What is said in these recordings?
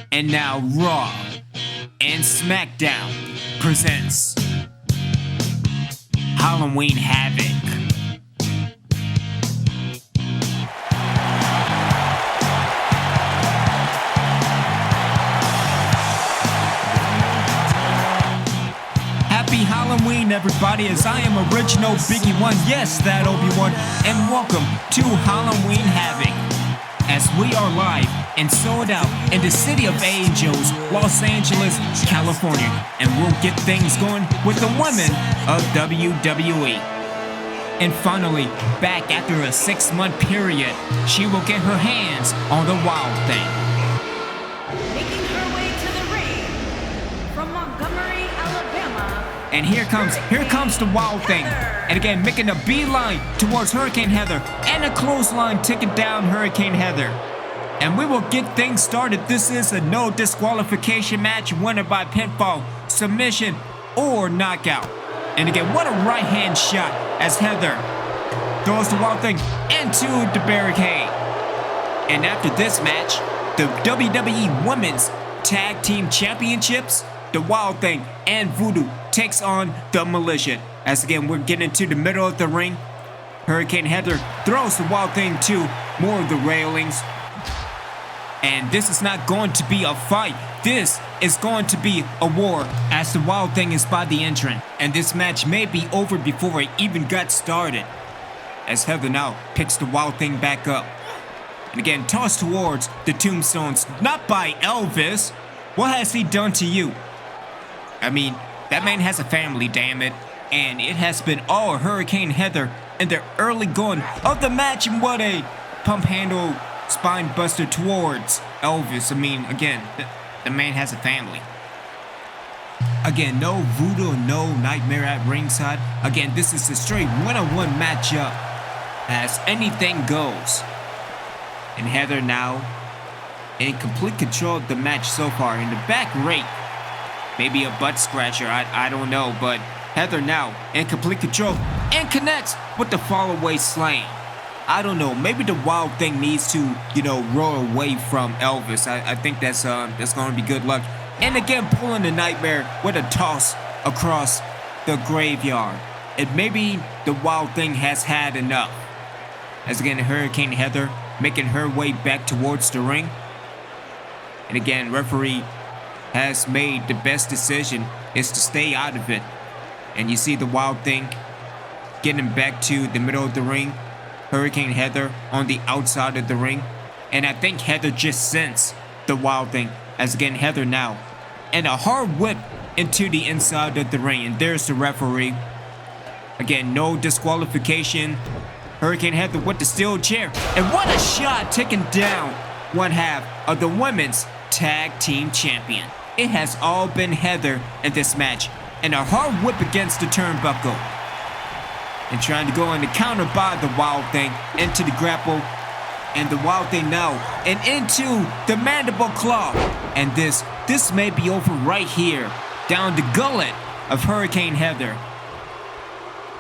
And now Raw and SmackDown presents Halloween Havoc. Happy Halloween, everybody, as I am original Biggie One, yes, that Obi-Wan, and welcome to Halloween Havoc, as we are live and sold out in the City of Angels, Los Angeles, California, and we'll get things going with the women of WWE. And finally, back after a 6-month period, she will get her hands on the Wild Thing. Making her way to the ring from Montgomery, Alabama. And here comes the Wild Thing. And again, making a beeline towards Hurricane Heather and a clothesline taking down Hurricane Heather. And we will get things started. This is a no disqualification match, winner by pinfall, submission, or knockout. And again, what a right hand shot as Heather throws the Wild Thing into the barricade. And after this match, the WWE Women's Tag Team Championships, the Wild Thing and Voodoo takes on the Militia. As again, we're getting into the middle of the ring. Hurricane Heather throws the Wild Thing to more of the railings. And this is not going to be a fight. This is going to be a war, as the Wild Thing is by the entrance. And this match may be over before it even got started, as Heather now picks the Wild Thing back up. And again, tossed towards the tombstones, not by Elvis. What has he done to you? I mean, that man has a family, damn it. And it has been all Hurricane Heather in the early going of the match, and what a pump handle spine buster towards Elvis. I mean, again, the man has a family. Again, no Voodoo, no Nytemare at ringside. Again, this is a straight one-on-one matchup, as anything goes. And Heather now in complete control of the match so far. In the back rake, maybe a butt scratcher, I don't know, but Heather now in complete control and connects with the fall-away slam. I don't know, maybe the Wild Thing needs to, roll away from Elvis. I think that's going to be good luck. And again, pulling the Nytemare with a toss across the graveyard. And maybe the Wild Thing has had enough. As again, Hurricane Heather making her way back towards the ring. And again, referee has made the best decision is to stay out of it. And you see the Wild Thing getting back to the middle of the ring. Hurricane Heather on the outside of the ring. And I think Heather just sensed the Wild Thing. As again, Heather now. And a hard whip into the inside of the ring. And there's the referee. Again, no disqualification. Hurricane Heather with the steel chair. And what a shot, taking down one half of the Women's Tag Team Champion. It has all been Heather in this match. And a hard whip against the turnbuckle. And trying to go on the counter by the Wild Thing into the grapple. And the Wild Thing now and into the mandible claw. And this may be over right here. Down the gullet of Hurricane Heather.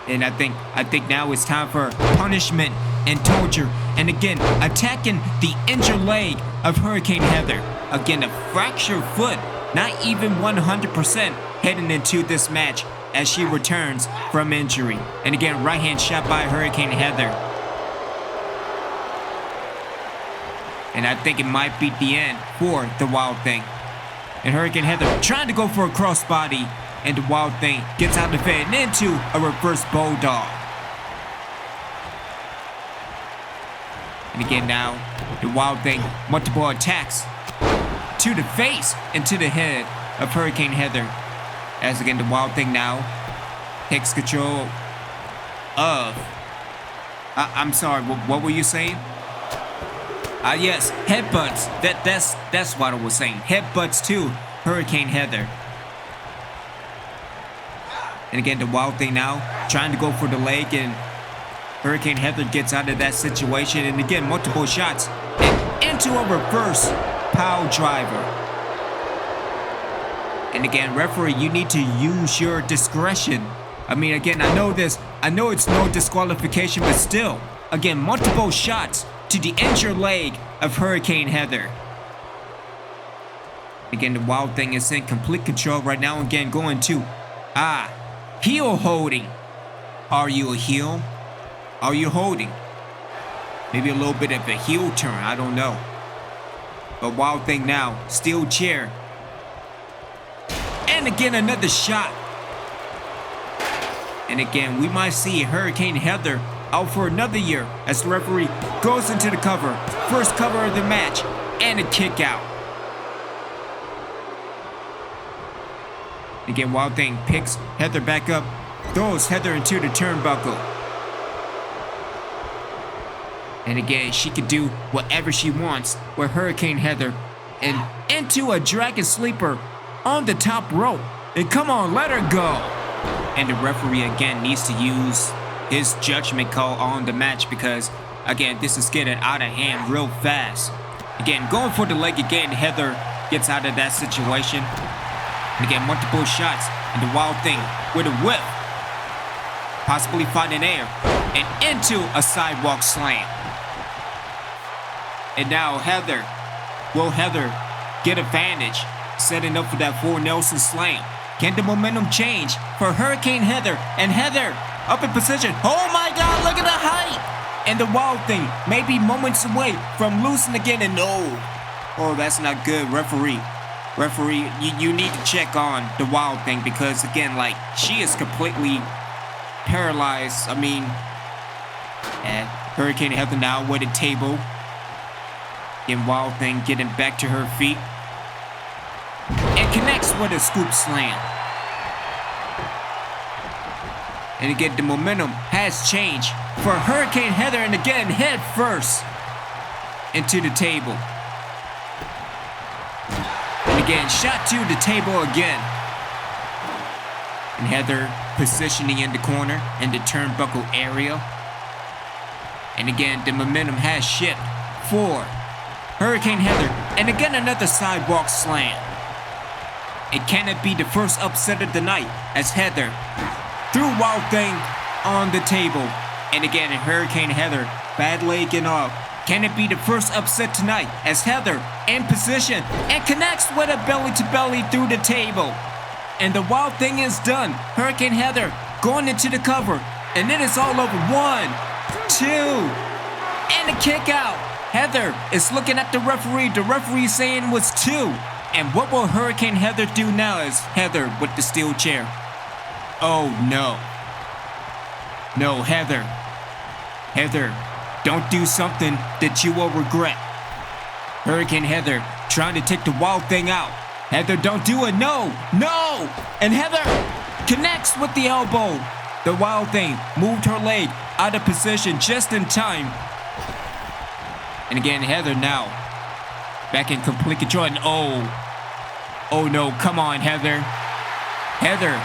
And I think now it's time for punishment and torture. And again, attacking the injured leg of Hurricane Heather. Again, a fractured foot. Not even 100% heading into this match, as she returns from injury. And again, right hand shot by Hurricane Heather. And I think it might be the end for the Wild Thing. And Hurricane Heather trying to go for a crossbody. And the Wild Thing gets out of it and into a reverse bulldog. And again now, the Wild Thing, multiple attacks to the face and to the head of Hurricane Heather. As again, the Wild Thing now takes control of... I'm sorry, what were you saying? Yes, headbutts. That's what I was saying. Headbutts to Hurricane Heather. And again, the Wild Thing now trying to go for the leg, and Hurricane Heather gets out of that situation. And again, multiple shots and into a reverse pile driver. And again, referee, you need to use your discretion. I mean, again, I know it's no disqualification, but still, again, multiple shots to the injured leg of Hurricane Heather. Again, the Wild Thing is in complete control right now. Again, going to, heel holding. Are you a heel? Are you holding? Maybe a little bit of a heel turn, I don't know. But Wild Thing now, steel chair. And again, another shot. And again, we might see Hurricane Heather out for another year as the referee goes into the cover. First cover of the match, and a kick out. Again, Wild Thing picks Heather back up, throws Heather into the turnbuckle. And again, she can do whatever she wants with Hurricane Heather. And into a Dragon Sleeper on the top rope. And come on, let her go. And the referee again needs to use his judgment call on the match because, again, this is getting out of hand real fast. Again, going for the leg again, Heather gets out of that situation. And again, multiple shots, and the Wild Thing with a whip. Possibly finding air, and into a sidewalk slam. And now Heather, will Heather get advantage, setting up for that full Nelson slam? Can the momentum change for Hurricane Heather? And Heather up in position. Oh my God, look at the height! And the Wild Thing may be moments away from losing again, and no. Oh, that's not good, referee. Referee, you need to check on the Wild Thing because, again, like, she is completely paralyzed. I mean, and Hurricane Heather now with a table. And Wild Thing getting back to her feet. And connects with a scoop slam. And again, the momentum has changed for Hurricane Heather, and again, head first into the table. And again, shot to the table again. And Heather positioning in the corner in the turnbuckle area. And again, the momentum has shifted for Hurricane Heather. And again, another sidewalk slam. It cannot be the first upset of the night as Heather threw Wild Thing on the table. And again, Hurricane Heather, bad leg and all. Can it be the first upset tonight as Heather in position and connects with a belly-to-belly through the table. And the Wild Thing is done. Hurricane Heather going into the cover. And it is all over. 1, 2, and a kick out. Heather is looking at the referee. The referee saying it was 2. And what will Hurricane Heather do now is Heather with the steel chair. Oh no. No, Heather. Heather, don't do something that you will regret. Hurricane Heather trying to take the Wild Thing out. Heather, don't do it. No, no. And Heather connects with the elbow. The Wild Thing moved her leg out of position just in time. And again, Heather now back in complete control. And oh no, come on, Heather. Heather,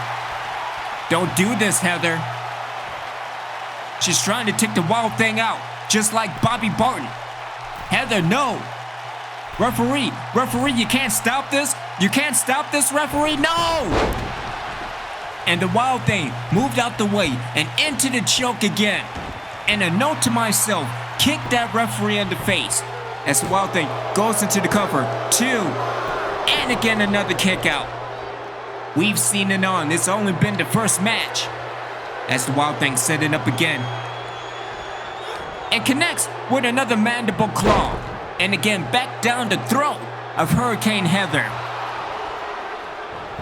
don't do this, Heather. She's trying to take the Wild Thing out, just like Bobby Barton. Heather, no. Referee, you can't stop this. You can't stop this, referee, no. And the Wild Thing moved out the way and into the choke again. And a note to myself, kick that referee in the face. As the Wild Thing goes into the cover, 2, and again another kick out. We've seen it on, it's only been the first match. As the Wild Thing set it up again. And connects with another mandible claw. And again back down the throat of Hurricane Heather.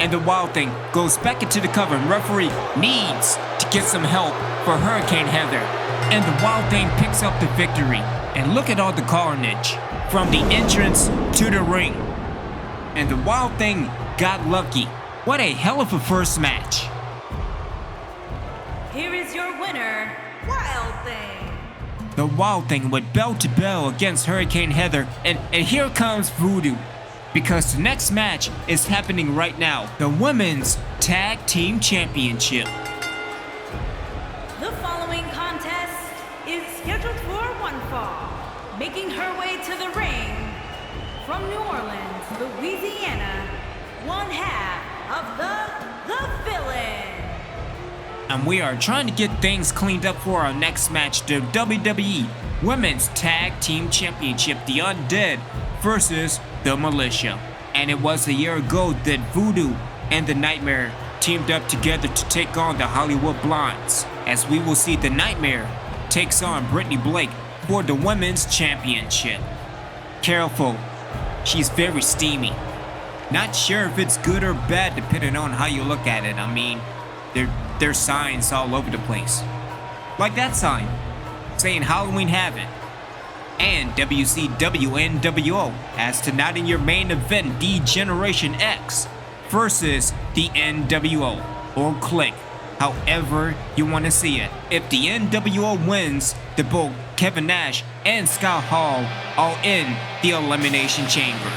And the Wild Thing goes back into the cover, and referee needs to get some help for Hurricane Heather. And the Wild Thing picks up the victory. And look at all the carnage from the entrance to the ring. And the Wild Thing got lucky. What a hell of a first match. Here is your winner, Wild Thing. The Wild Thing went bell to bell against Hurricane Heather. And here comes Voodoo. Because the next match is happening right now. The Women's Tag Team Championship. The following contest is scheduled for one fall. Making her way to the ring from New Orleans, Louisiana, one half of the Villain. And we are trying to get things cleaned up for our next match, the WWE Women's Tag Team Championship, the Undead versus the Militia. And it was a year ago that Voodoo and the Nytemare teamed up together to take on the Hollywood Blondes, as we will see the Nytemare takes on Brittany Blake for the Women's Championship. Careful, she's very steamy. Not sure if it's good or bad depending on how you look at it. I mean, there's signs all over the place. Like that sign, saying Halloween Havoc. And WCW n.W.o. as tonight in your main event, D-Generation X versus the n.W.o. or Click, however you want to see it. If the n.W.o. wins, the both Kevin Nash and Scott Hall are in the Elimination Chamber.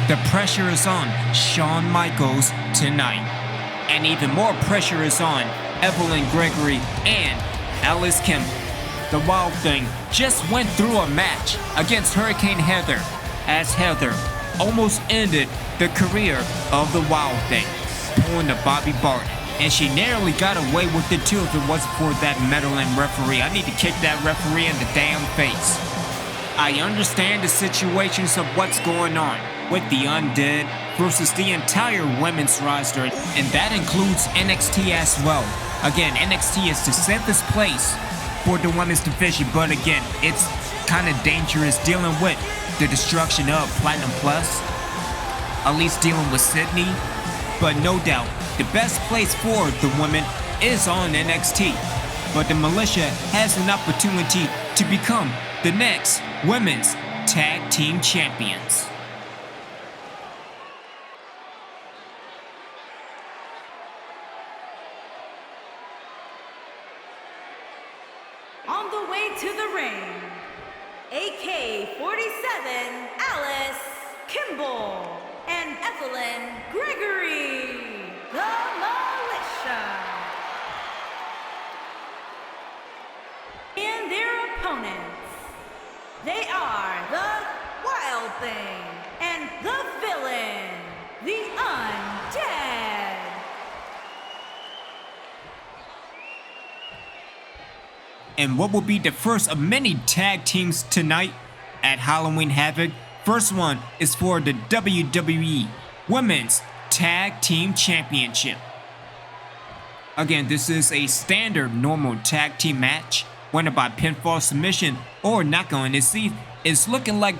The pressure is on Shawn Michaels tonight. And even more pressure is on Evelyn, Gregory, and Alice Kimball. The Wild Thing just went through a match against Hurricane Heather, as Heather almost ended the career of the Wild Thing, pulling the Bobby Barton. And she narrowly got away with it too if it wasn't for that meddling referee. I need to kick that referee in the damn face. I understand the situations of what's going on with the Undead versus the entire women's roster, and that includes NXT as well. Again, NXT is the seventh place for the women's division, but again, it's kind of dangerous dealing with the destruction of Platinum Plus, at least dealing with Sydney. But no doubt, the best place for the women is on NXT. But the Militia has an opportunity to become the next women's tag team champions. On the way to the ring, AK-47 Alice Kimball and Evelyn Gregory, the Militia. And their opponents, they are the Wild Thing and the Villain, the Undead. And what will be the first of many tag teams tonight at Halloween Havoc? First one is for the WWE Women's Tag Team Championship. Again, this is a standard normal tag team match, won by pinfall submission or knockout. And it's looking like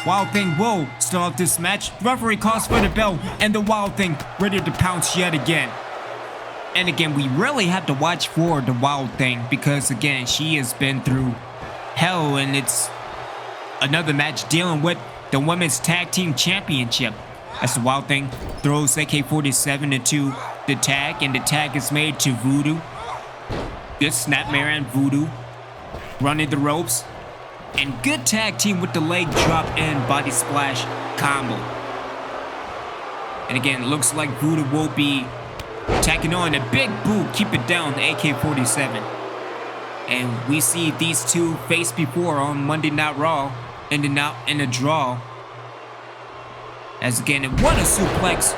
Wild Thing will start this match. Referee calls for the bell, and the Wild Thing ready to pounce yet again. And again, we really have to watch for the Wild Thing because again, she has been through hell, and it's another match dealing with the Women's Tag Team Championship. As the Wild Thing throws AK-47 into the tag, and the tag is made to Voodoo. Good Nytemare and Voodoo running the ropes. And good tag team with the leg drop and body splash combo. And again, it looks like Voodoo will be tacking on a big boot, keep it down, the AK-47. And we see these two face before on Monday Night Raw, ending out in a draw. As again, it won a suplex.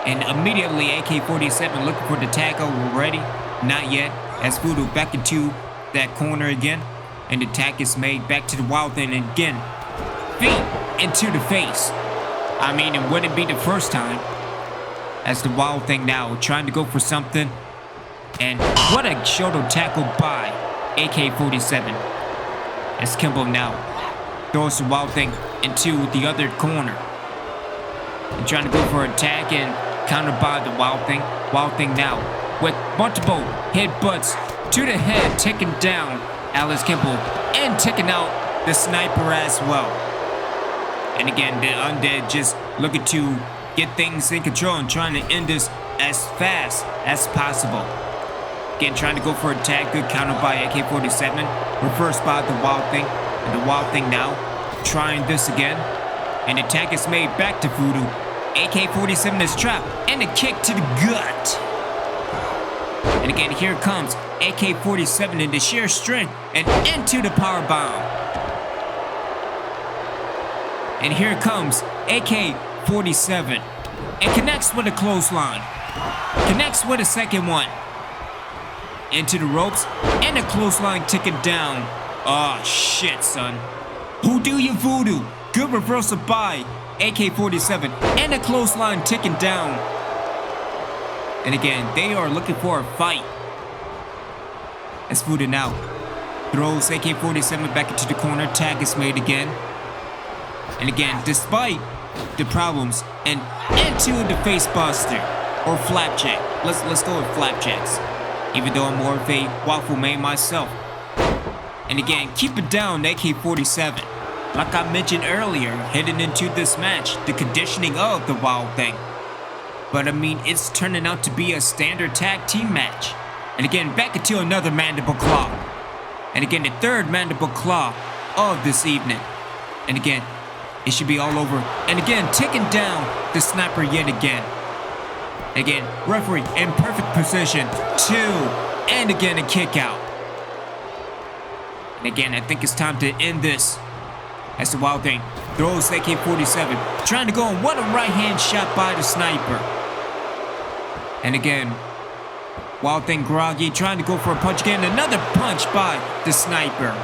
And immediately AK-47 looking for the tag already. Not yet, as Voodoo back into that corner again. And the tag is made back to the Wild Thing and again. Feet into the face. I mean, it wouldn't be the first time. As the Wild Thing now trying to go for something. And what a shoulder tackle by AK-47. As Kimball now throws the Wild Thing into the other corner. And trying to go for a tag and countered by the Wild Thing. Wild Thing now with multiple headbutts to the head, taking down Alice Kimball and taking out the sniper as well. And again, the Undead just looking to get things in control and trying to end this as fast as possible. Again, trying to go for a tag, good counter by AK-47, reversed by the Wild Thing. And the Wild Thing now trying this again. And the tag is made back to Voodoo. AK-47 is trapped and a kick to the gut. And again, here comes AK-47 in the sheer strength and into the powerbomb. And here comes AK-47 and connects with a clothesline. Connects with a second one. Into the ropes and a clothesline ticking down. Oh shit, son. Who do you Voodoo? Good reversal by AK-47, and a clothesline ticking down. And again, they are looking for a fight. As Voodoo now throws AK-47 back into the corner. Tag is made again. And again, despite the problems, and into the face buster or flapjack. Let's go with flapjacks, even though I'm more of a waffle man myself. And again, keep it down, AK-47. Like I mentioned earlier, heading into this match, the conditioning of the Wild Thing. But I mean, it's turning out to be a standard tag team match. And again, back into another mandible claw. And again, the third mandible claw of this evening. And again, it should be all over. And again, ticking down the sniper yet again. Again, referee in perfect position. 2. And again, a kick out. And again, I think it's time to end this. As the Wild Thing throws AK-47, trying to go on. What a right hand shot by the sniper. And again, Wild Thing groggy, trying to go for a punch again. Another punch by the sniper.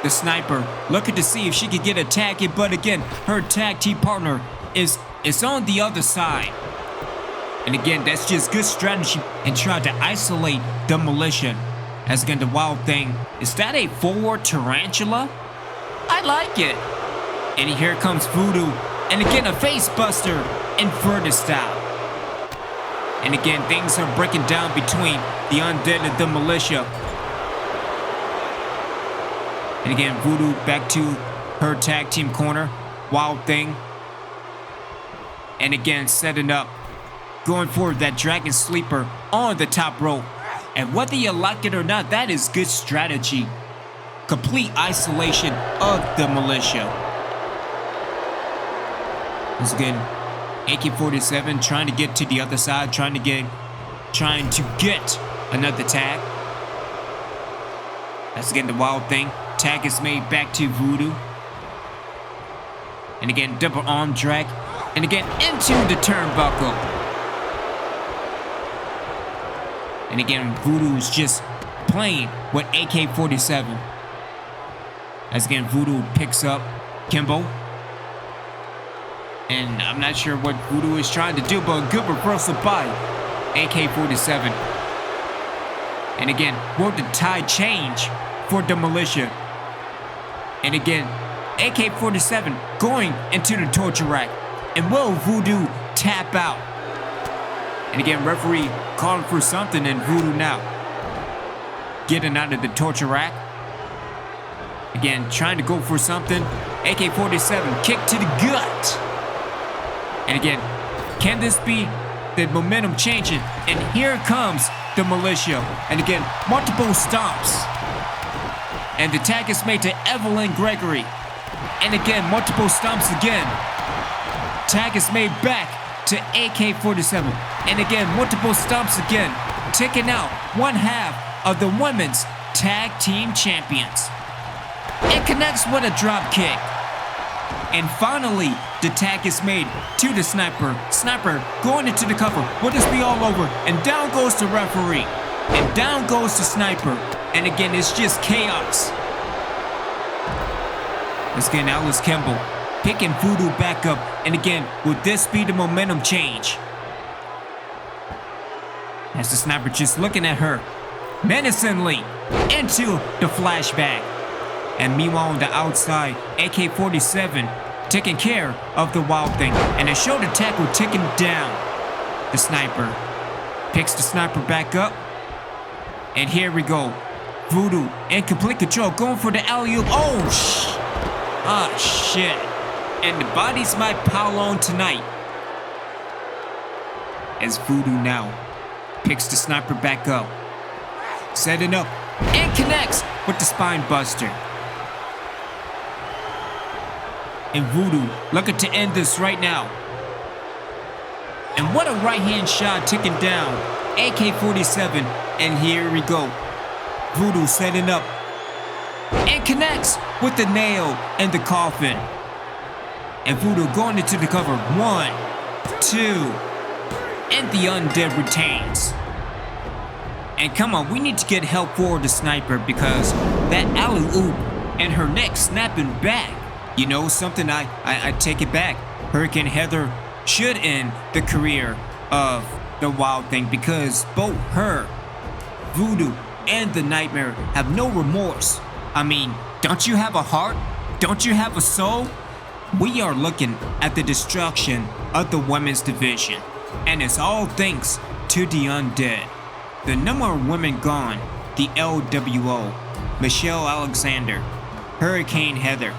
The sniper looking to see if she could get a tag in, but again, her tag team partner is on the other side. And again, that's just good strategy and try to isolate the Militia. As again, the Wild Thing, is that a forward tarantula? I like it. And here comes Voodoo, and again, a face buster inverted style. And again, things are breaking down between the Undead and the Militia. And again, Voodoo back to her tag team corner. Wild Thing. And again, setting up. Going for that Dragon Sleeper on the top rope. And whether you like it or not, that is good strategy. Complete isolation of the Militia. Once again, AK-47 trying to get to the other side, trying to get another tag. That's again the Wild Thing. Tag is made back to Voodoo. And again, double arm drag. And again, into the turnbuckle. And again, Voodoo is just playing with AK-47. As again, Voodoo picks up Kimball. And I'm not sure what Voodoo is trying to do, but a good reversal by AK-47. And again, will the tide change for the Militia? And again, AK-47 going into the torture rack. And will Voodoo tap out? And again, referee calling for something, and Voodoo now getting out of the torture rack. Again, trying to go for something. AK-47 kick to the gut. And again, can this be the momentum changing? And here comes the Militia. And again, multiple stomps. And the tag is made to Evelyn Gregory. And again, multiple stomps again. Tag is made back to AK-47. And again, multiple stomps again. Taking out one half of the women's tag team champions. It connects with a drop kick. And finally, the tag is made to the sniper. Sniper going into the cover. Will this be all over? And down goes the referee. And down goes the sniper. And again, it's just chaos. Let's get Alice Kimball picking Voodoo back up. And again, will this be the momentum change? As the sniper just looking at her menacingly into the flashback. And meanwhile on the outside, AK-47 taking care of the Wild Thing. And a shoulder tackle ticking down. The sniper picks the sniper back up. And here we go. Voodoo in complete control, going for the alley-oop. Oh shit. And the bodies might pile on tonight. As Voodoo now picks the sniper back up. Setting up and connects with the spine buster. And Voodoo looking to end this right now. And what a right hand shot ticking down. AK-47. And here we go. Voodoo setting up. And connects with the nail in the coffin. And Voodoo going into the cover. 1, 2. And the Undead retains. And come on, we need to get help for the sniper because that alley-oop and her neck snapping back. You know, something I take it back. Hurricane Heather should end the career of the Wild Thing because both her, Voodoo, and the Nytemare have no remorse. I mean, don't you have a heart? Don't you have a soul? We are looking at the destruction of the women's division, and it's all thanks to the Undead. The number of women gone, the L.W.o, Michelle Alexander, Hurricane Heather,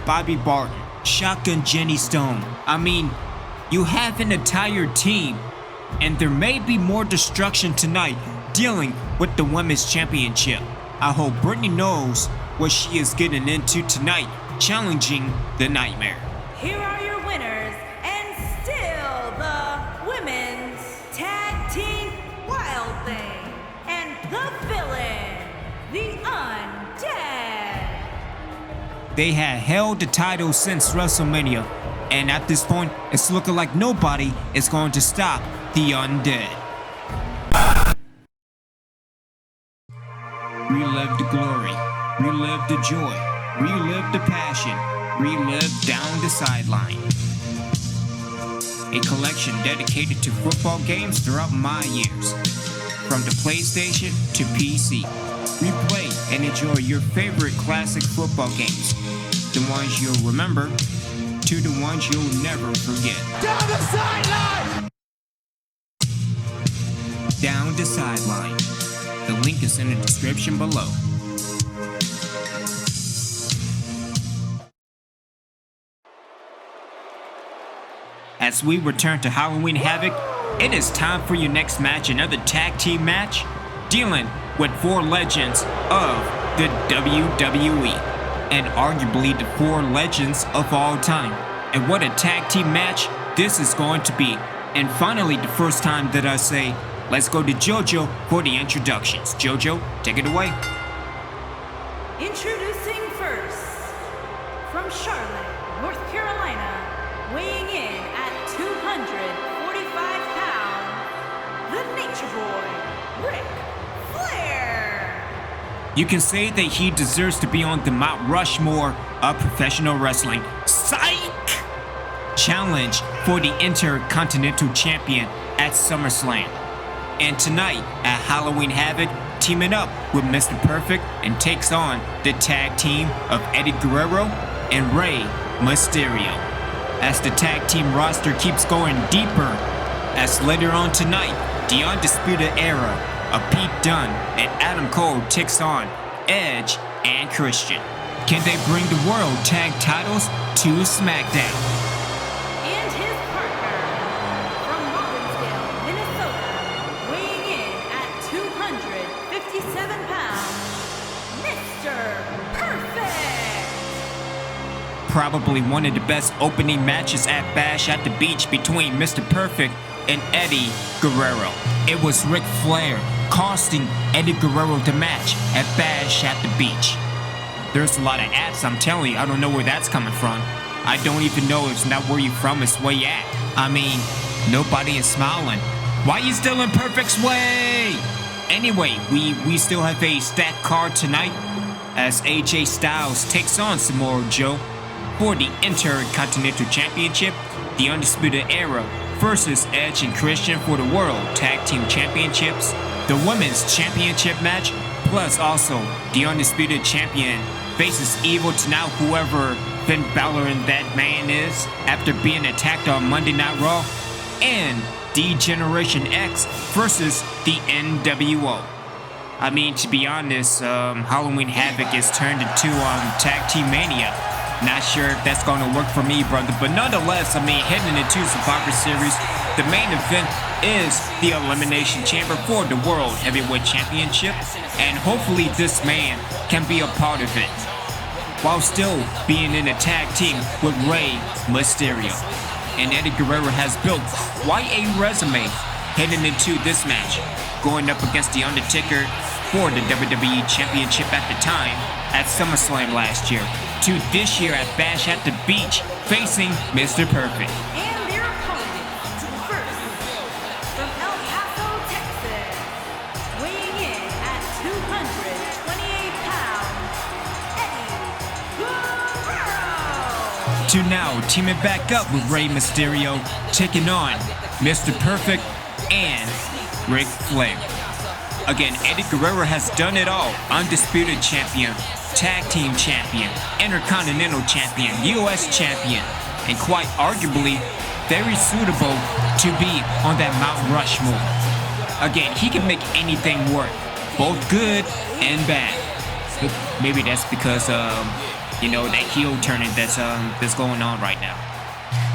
Bobby Barton, Shotgun Jenny Stone. I mean, you have an entire team, and there may be more destruction tonight dealing with the women's championship. I hope Brittany knows what she is getting into tonight, challenging the Nytemare. Here are your winners, and still the Women's Tag Team Wild Thing, and the villain, the Undead. They had held the title since WrestleMania, and at this point, it's looking like nobody is going to stop the Undead. Relive the glory, relive the joy, relive the passion, relive down the sideline. A collection dedicated to football games throughout my years. From the PlayStation to PC. Replay and enjoy your favorite classic football games. The ones you'll remember to the ones you'll never forget. Down the sideline! Down the sideline. The link is in the description below. As we return to Halloween Havoc, it is time for your next match, another tag team match, dealing with 4 legends of the WWE, and arguably the 4 legends of all time. And what a tag team match this is going to be. And finally, the first time that I say, let's go to JoJo for the introductions. JoJo, take it away. Introducing first, from Charlotte, North Carolina, weighing in at 245 pounds, the Nature Boy, Ric Flair. You can say that he deserves to be on the Mount Rushmore of professional wrestling. Psych! Challenge for the Intercontinental Champion at SummerSlam. And tonight at Halloween Havoc, teaming up with Mr. Perfect and takes on the tag team of Eddie Guerrero and Rey Mysterio. As the tag team roster keeps going deeper, as later on tonight, the Undisputed Era of Pete Dunne and Adam Cole takes on Edge and Christian. Can they bring the World Tag Titles to SmackDown? And his partner, from Robbinsdale, Minnesota, weighing in at 257 pounds, Mr. Perfect. Probably one of the best opening matches at Bash at the Beach between Mr. Perfect and Eddie Guerrero. It was Ric Flair costing Eddie Guerrero the match at Bash at the Beach. There's a lot of ads, I'm telling you, I don't know where that's coming from. I don't even know if it's not where you from, it's where you at. I mean, nobody is smiling. Why you still in Perfect's way? Anyway, we still have a stacked card tonight as AJ Styles takes on Samoa Joe for the Intercontinental Championship, the Undisputed Era versus Edge and Christian for the World Tag Team Championships, the Women's Championship match, plus also the Undisputed Champion faces evil to now whoever Finn Balor and that man is after being attacked on Monday Night Raw, and D-Generation X versus the n.W.o. I mean, to be honest, Halloween Havoc is turned into Tag Team Mania. Not sure if that's going to work for me, brother, but nonetheless, I mean, heading into Survivor Series, the main event is the Elimination Chamber for the World Heavyweight Championship, and hopefully this man can be a part of it, while still being in a tag team with Rey Mysterio. And Eddie Guerrero has built quite a resume heading into this match, going up against The Undertaker for the WWE Championship at the time at SummerSlam last year, to this year at Bash at the Beach, facing Mr. Perfect. And their opponents, first, from El Paso, Texas, weighing in at 228 pounds, Eddie Guerrero. to now teaming back up with Rey Mysterio, taking on Mr. Perfect and Ric Flair. Again, Eddie Guerrero has done it all. Undisputed champion, tag team champion, Intercontinental champion, US champion, and quite arguably very suitable to be on that Mount Rushmore. Again, he can make anything work, both good and bad. Maybe that's because that heel turning that's going on right now.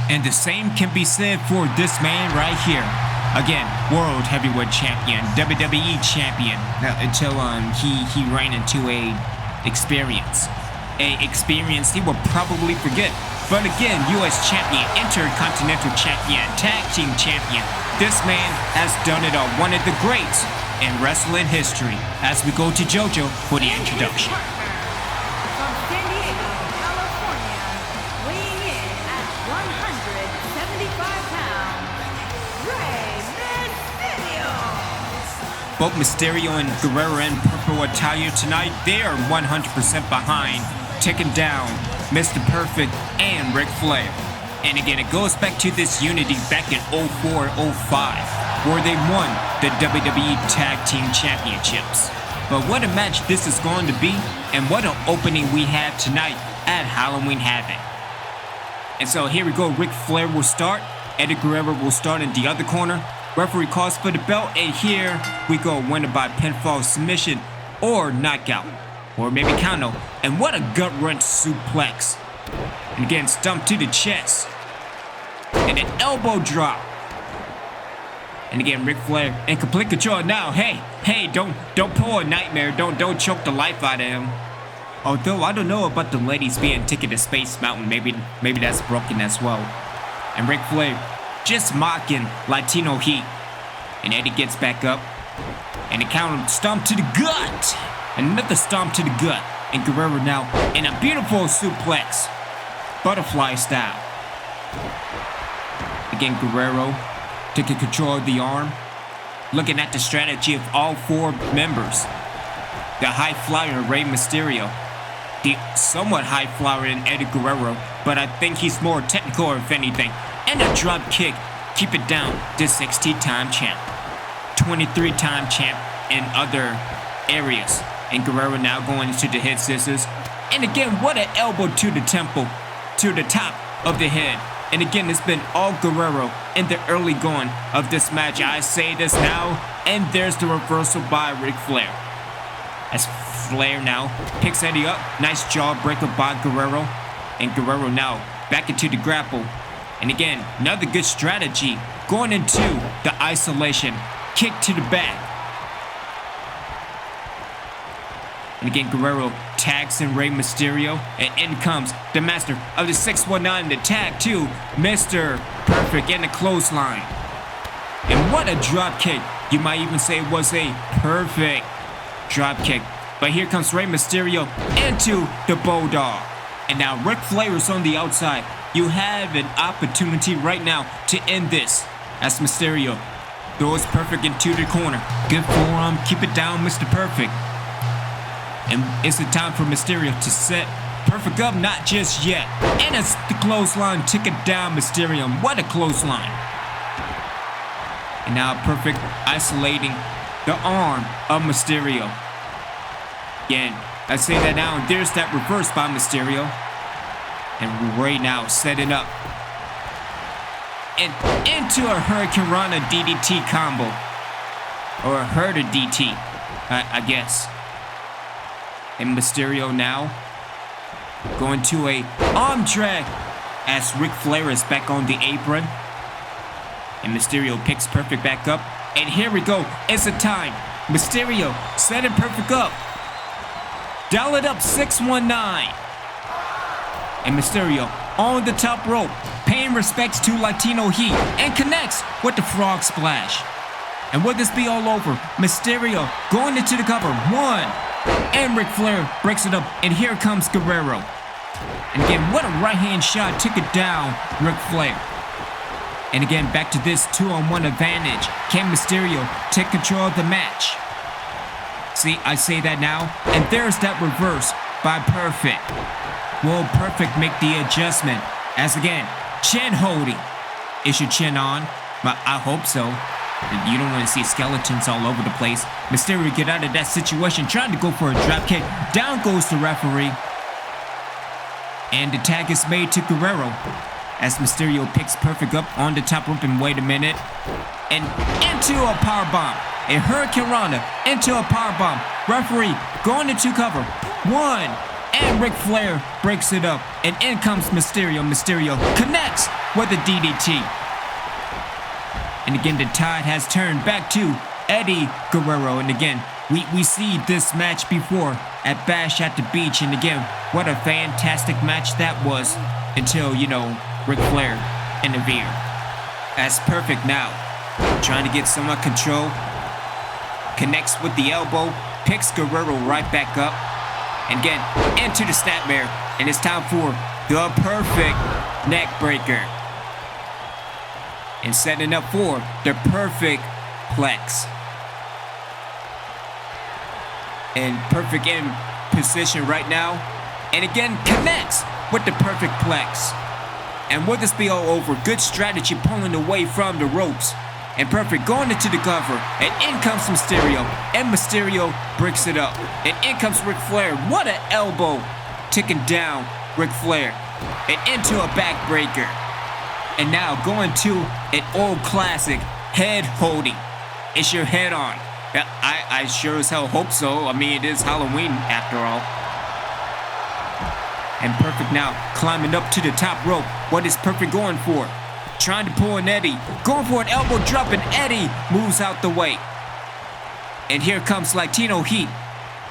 And the same can be said for this man right here. Again, World Heavyweight Champion, WWE Champion, until he ran into a experience he will probably forget. But again, US Champion, Intercontinental Champion, Tag Team Champion. This man has done it all. One of the greats in wrestling history. As we go to JoJo for the introduction. From San Diego, California, weighing in at 175 pounds, Rey Mysterio. Both Mysterio and Guerrero in purple attire tonight, they are 100% behind, taking down Mr. Perfect and Ric Flair. And again, it goes back to this unity back in 04-05, where they won the WWE Tag Team Championships. But what a match this is going to be, and what an opening we have tonight at Halloween Havoc. And so here we go, Ric Flair will start, Eddie Guerrero will start in the other corner, referee calls for the belt, and here we go, winner by pinfall submission, or knockout, or maybe counter, and what a gut-wrench suplex. And again, stomp to the chest, and an elbow drop. And again, Ric Flair in complete control now. Hey, don't pull a Nytemare. Don't choke the life out of him. Although I don't know about the ladies being taken to Space Mountain. Maybe that's broken as well. And Ric Flair just mocking Latino heat. And Eddie gets back up. And a counter stomp to the gut. Another stomp to the gut. And Guerrero now in a beautiful suplex. Butterfly style. Again, Guerrero taking control of the arm, looking at the strategy of all four members. The high flyer Rey Mysterio, the somewhat high flyer in Eddie Guerrero, but I think he's more technical if anything. And a drop kick, keep it down to 60-time champ, 23-time champ in other areas. And Guerrero now going into the head scissors. And again, what an elbow to the temple, to the top of the head. And again, it's been all Guerrero in the early going of this match. I say this now, and there's the reversal by Ric Flair. As Flair now picks Eddie up. Nice jawbreaker by Guerrero. And Guerrero now back into the grapple. And again, another good strategy going into the isolation. Kick to the back. And again, Guerrero tags in Rey Mysterio, and in comes the master of the 619 to tag to Mr. Perfect in the clothesline. And what a drop kick. You might even say it was a perfect drop kick. But here comes Rey Mysterio into the Bulldog. And now Ric Flair is on the outside. You have an opportunity right now to end this. As Mysterio throws Perfect into the corner. Good forearm, keep it down, Mr. Perfect. And it's the time for Mysterio to set Perfect up, not just yet. And it's the clothesline, tick it down, Mysterio. What a clothesline. And now Perfect isolating the arm of Mysterio. Again, I say that now, and there's that reverse by Mysterio. And Rey now setting up. And into a Hurricane Rana DDT combo. Or a Herder DT, I guess. And Mysterio now going to a arm drag as Ric Flair is back on the apron. And Mysterio picks Perfect back up. And here we go. It's the time. Mysterio setting Perfect up. Dial it up 619. And Mysterio on the top rope, paying respects to Latino Heat, and connects with the frog splash. And will this be all over? Mysterio going into the cover. One. And Ric Flair breaks it up, and here comes Guerrero. And again, what a right-hand shot, took it down, Ric Flair. And again, back to this 2-on-1 advantage. Can Mysterio take control of the match? See, I say that now, and there's that reverse by Perfect. Will Perfect make the adjustment As again, chin holding. Is your chin on? I hope so. You don't want to see skeletons all over the place. Mysterio get out of that situation, trying to go for a drop kick. Down goes the referee. And the tag is made to Guerrero. As Mysterio picks Perfect up on the top rope and wait a minute. And into a powerbomb. A Hurricane Rana into a powerbomb. Referee going into cover. 1. And Ric Flair breaks it up. And in comes Mysterio. Mysterio connects with a DDT. And again, the tide has turned back to Eddie Guerrero. And again, we see this match before at Bash at the Beach. And again, what a fantastic match that was until, Ric Flair interfered. As Perfect now, trying to get somewhat control. Connects with the elbow, picks Guerrero right back up. And again, into the snapmare. And it's time for the Perfect neck breaker. And setting up for the Perfect Plex. And Perfect in position right now. And again, connects with the Perfect Plex. And will this be all over? Good strategy pulling away from the ropes. And Perfect going into the cover. And in comes Mysterio. And Mysterio breaks it up. And in comes Ric Flair. What an elbow. Ticking down Ric Flair. And into a backbreaker. And now going to an old classic, head holding. Is your head on? I sure as hell hope so. I mean, it is Halloween after all. And Perfect now climbing up to the top rope. What is Perfect going for? Trying to pull an Eddie. Going for an elbow drop, and Eddie moves out the way. And here comes Latino Heat.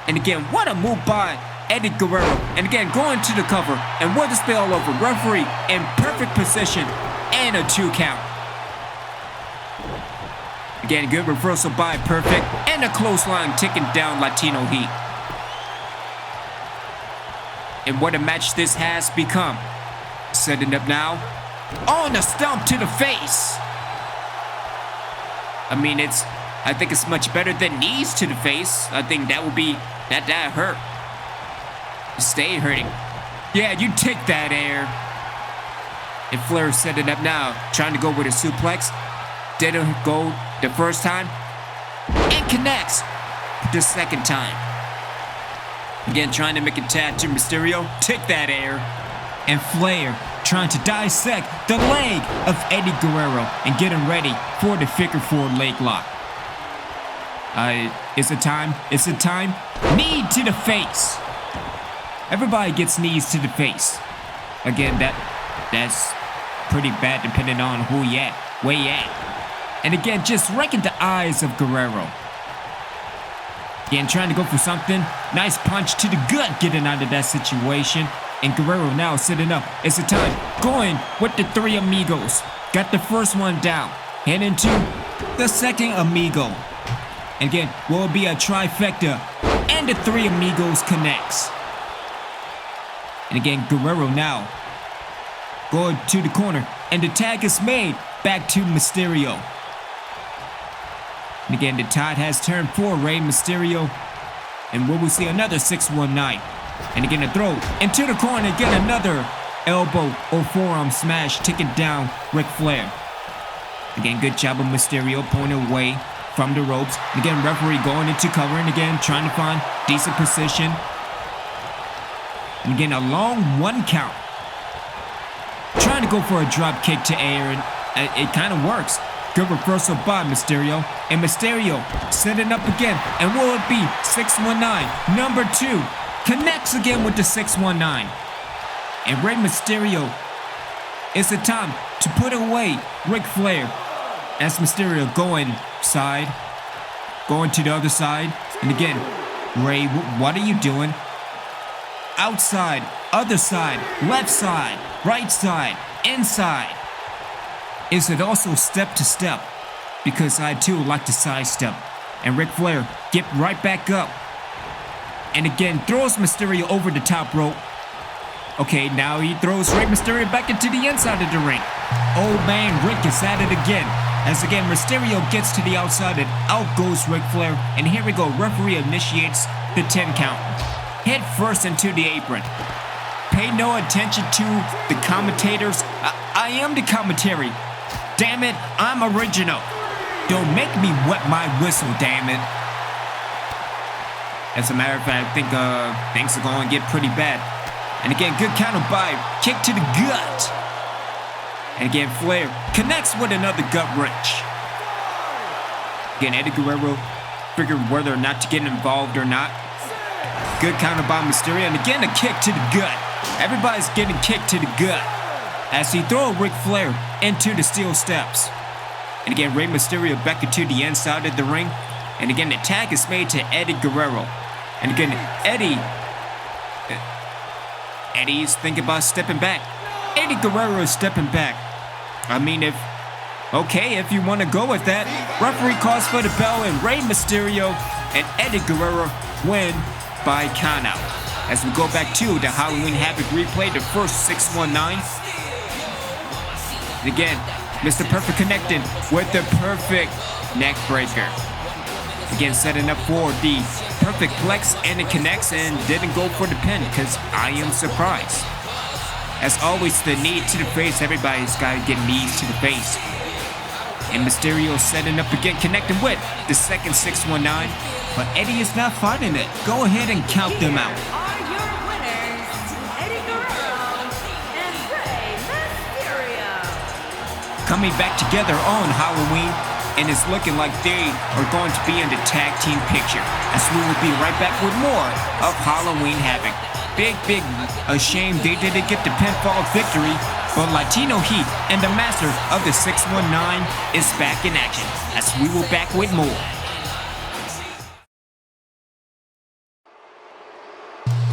And again, what a move by Eddie Guerrero. And again, going to the cover. And what a spell all over. Referee in perfect position. And a 2 count. Again, good reversal by Perfect. And a clothesline ticking down Latino Heat. And what a match this has become. Setting up now. On a stomp to the face. I mean, I think it's much better than knees to the face. I think that would be, that hurt. Stay hurting. Yeah, you take that air. And Flair setting up now. Trying to go with a suplex. Didn't go the first time. And connects the second time. Again, trying to make a tag to Mysterio. Take that air. And Flair trying to dissect the leg of Eddie Guerrero and getting ready for the figure 4 leg lock. It's a time. It's a time. Knee to the face. Everybody gets knees to the face. Again, that's pretty bad depending on who you at, where you at. And again, just wrecking the eyes of Guerrero. Again, trying to go for something. Nice punch to the gut, getting out of that situation. And Guerrero now sitting up. It's a time. Going with the 3 amigos. Got the first one down. Heading to the second amigo. And again, will be a trifecta. And the 3 amigos connects. And again, Guerrero now going to the corner. And the tag is made back to Mysterio. And again, the tide has turned for Rey Mysterio. And we will see another 619. And again, a throw into the corner. Again, another elbow or forearm smash, taking down Ric Flair. Again, good job of Mysterio pulling away from the ropes. And again, referee going into cover. And again, trying to find decent position. And again, a long 1 count. Trying to go for a drop kick to air. And it kind of works. Good reversal by Mysterio. And Mysterio setting up again. And will it be 619? Number 2. Connects again with the 619. And Rey Mysterio, it's the time to put away Ric Flair. As Mysterio going side, going to the other side. And again, Rey, what are you doing? Outside, other side, left side, right side, inside. Is it also step to step? Because I too like to sidestep. And Ric Flair get right back up. And again, throws Mysterio over the top rope. Okay, now he throws Rey Mysterio back into the inside of the ring. Old man Rick is at it again. As again, Mysterio gets to the outside and out goes Ric Flair. And here we go, referee initiates the 10 count. Head first into the apron. pay no attention to the commentators. I am the commentary. Damn it, I'm original. Don't make me wet my whistle, damn it. As a matter of fact, I think things are going to get pretty bad. And again, good counter by kick to the gut. And again, Flair connects with another gut wrench. Again, Eddie Guerrero figured whether or not to get involved or not. Good counter by Mysterio, and again, a kick to the gut. Everybody's getting kicked to the gut as he throws Ric Flair into the steel steps. And again, Rey Mysterio back into the inside of the ring. And again, the tag is made to Eddie Guerrero. And again, Eddie's thinking about stepping back. Eddie Guerrero is stepping back. I mean, if you want to go with that, referee calls for the bell, and Rey Mysterio and Eddie Guerrero win by countout. As we go back to the Halloween Havoc replay, the first 619. And again, Mr. Perfect connecting with the perfect neck breaker. Again, setting up for the perfect flex, and it connects and didn't go for the pin because I am surprised. As always, the knee to the face, everybody's got to get knees to the face. And Mysterio setting up again, connecting with the second 619. But Eddie is not fighting it. Go ahead and count them out. Are your winners, Eddie Guerrero and Rey Mysterio. Coming back together on Halloween, and it's looking like they are going to be in the tag team picture. As we will be right back with more of Halloween Havoc. Big a shame they didn't get the pinfall victory, but Latino Heat and the master of the 619 is back in action, as we will back with more.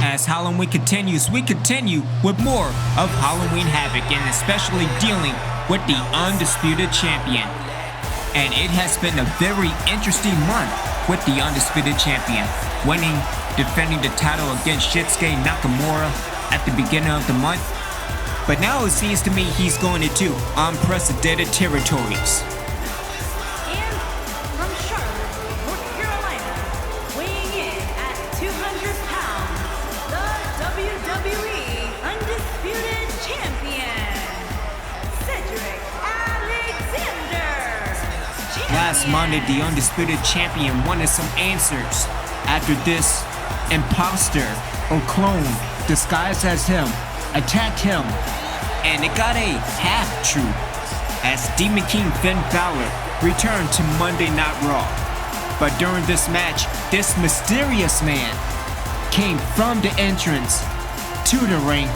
As Halloween continues, we continue with more of Halloween Havoc, and especially dealing with the Undisputed Champion. And it has been a very interesting month with the Undisputed Champion, defending the title against Shinsuke Nakamura at the beginning of the month. But now it seems to me he's going into unprecedented territories. And from Charlotte, North Carolina, weighing in at 200 pounds, the WWE Undisputed Champion, Cedric Alexander. Last Monday, the Undisputed Champion wanted some answers after this imposter or clone disguised as him attacked him, and it got a half-truth as Demon King Finn Balor returned to Monday Night Raw. But during this match, this mysterious man came from the entrance to the ring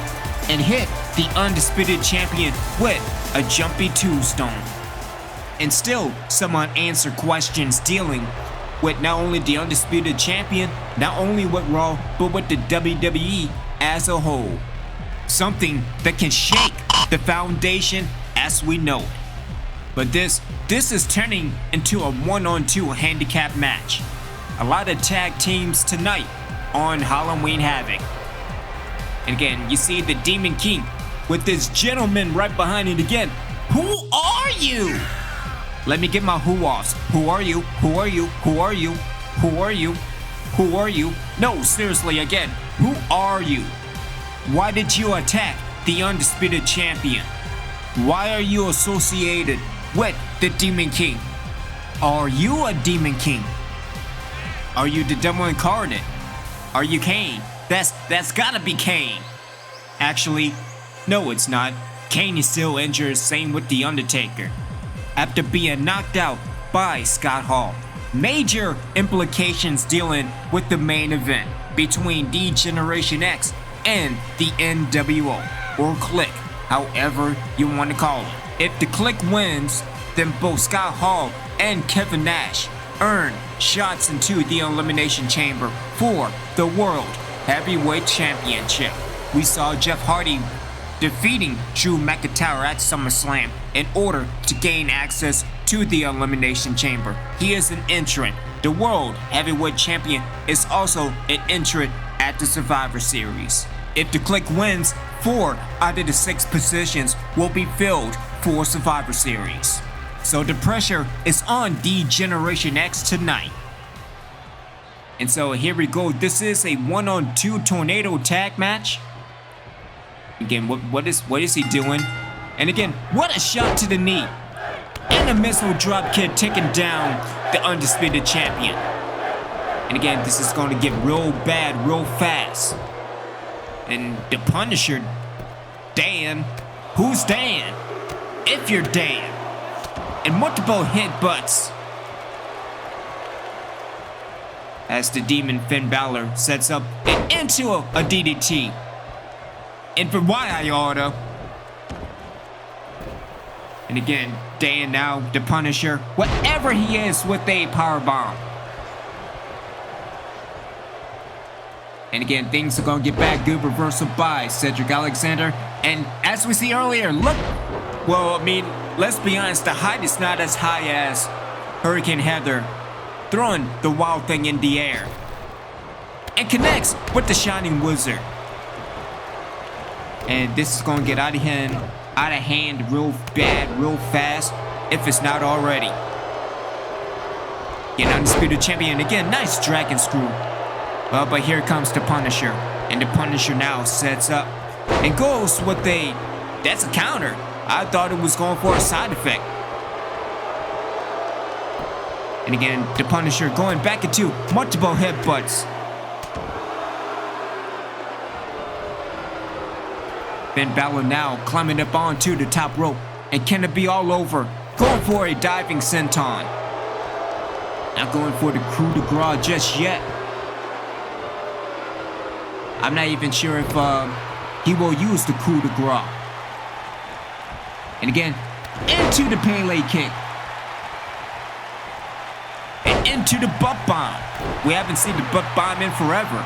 and hit the Undisputed Champion with a jumpy tombstone. And still some unanswered questions dealing with not only the Undisputed Champion, not only with Raw, but with the WWE as a whole. Something that can shake the foundation as we know it. But this is turning into a 1-on-2 handicap match. A lot of tag teams tonight on Halloween Havoc. And again, you see the Demon King with this gentleman right behind it again. Who are you? Let me get my who-offs. Who are you? Who are you? Who are you? Who are you? Who are you? No, seriously again. Who are you? Why did you attack the Undisputed Champion? Why are you associated with the Demon King? Are you a Demon King? Are you the Devil Incarnate? Are you Kane? That's gotta be Kane. Actually, no it's not. Kane is still injured, same with The Undertaker. After being knocked out by Scott Hall. Major implications dealing with the main event between D-Generation X and the n.W.o, or Click, however you want to call it. If the Click wins, then both Scott Hall and Kevin Nash earn shots into the Elimination Chamber for the World Heavyweight Championship. We saw Jeff Hardy defeating Drew McIntyre at SummerSlam in order to gain access to the Elimination Chamber. He is an entrant. The World Heavyweight Champion is also an entrant at the Survivor Series. If the Click wins, 4 out of the 6 positions will be filled for Survivor Series. So the pressure is on D-Generation X tonight. And so here we go. This is a 1-on-2 tornado tag match. Again, what is he doing? And again, what a shot to the knee. And a missile drop kick taking down the Undisputed Champion. And again, this is going to get real bad real fast. And the Punisher, Dan, who's Dan? If you're Dan. And multiple headbutts. As the Demon Finn Balor sets up and into a DDT. And for why I oughta. And again, Dan now, the Punisher, whatever he is with a powerbomb. And again, things are gonna get bad. Good reversal by Cedric Alexander. And as we see earlier, look, well, I mean, let's be honest, the height is not as high as Hurricane Heather throwing the Wild Thing in the air. And connects with the Shining Wizard. And this is gonna get out of hand real bad, real fast, if it's not already. An Undisputed Champion, again, nice dragon screw. But here comes the Punisher. And the Punisher now sets up and goes with that's a counter. I thought it was going for a side effect. And again, the Punisher going back into multiple headbutts. Finn Balor now climbing up onto the top rope. And can it be all over? Going for a diving senton. Not going for the coup de grace just yet. I'm not even sure if he will use the coup de grace. And again, into the Pele kick. And into the butt bomb. We haven't seen the butt bomb in forever.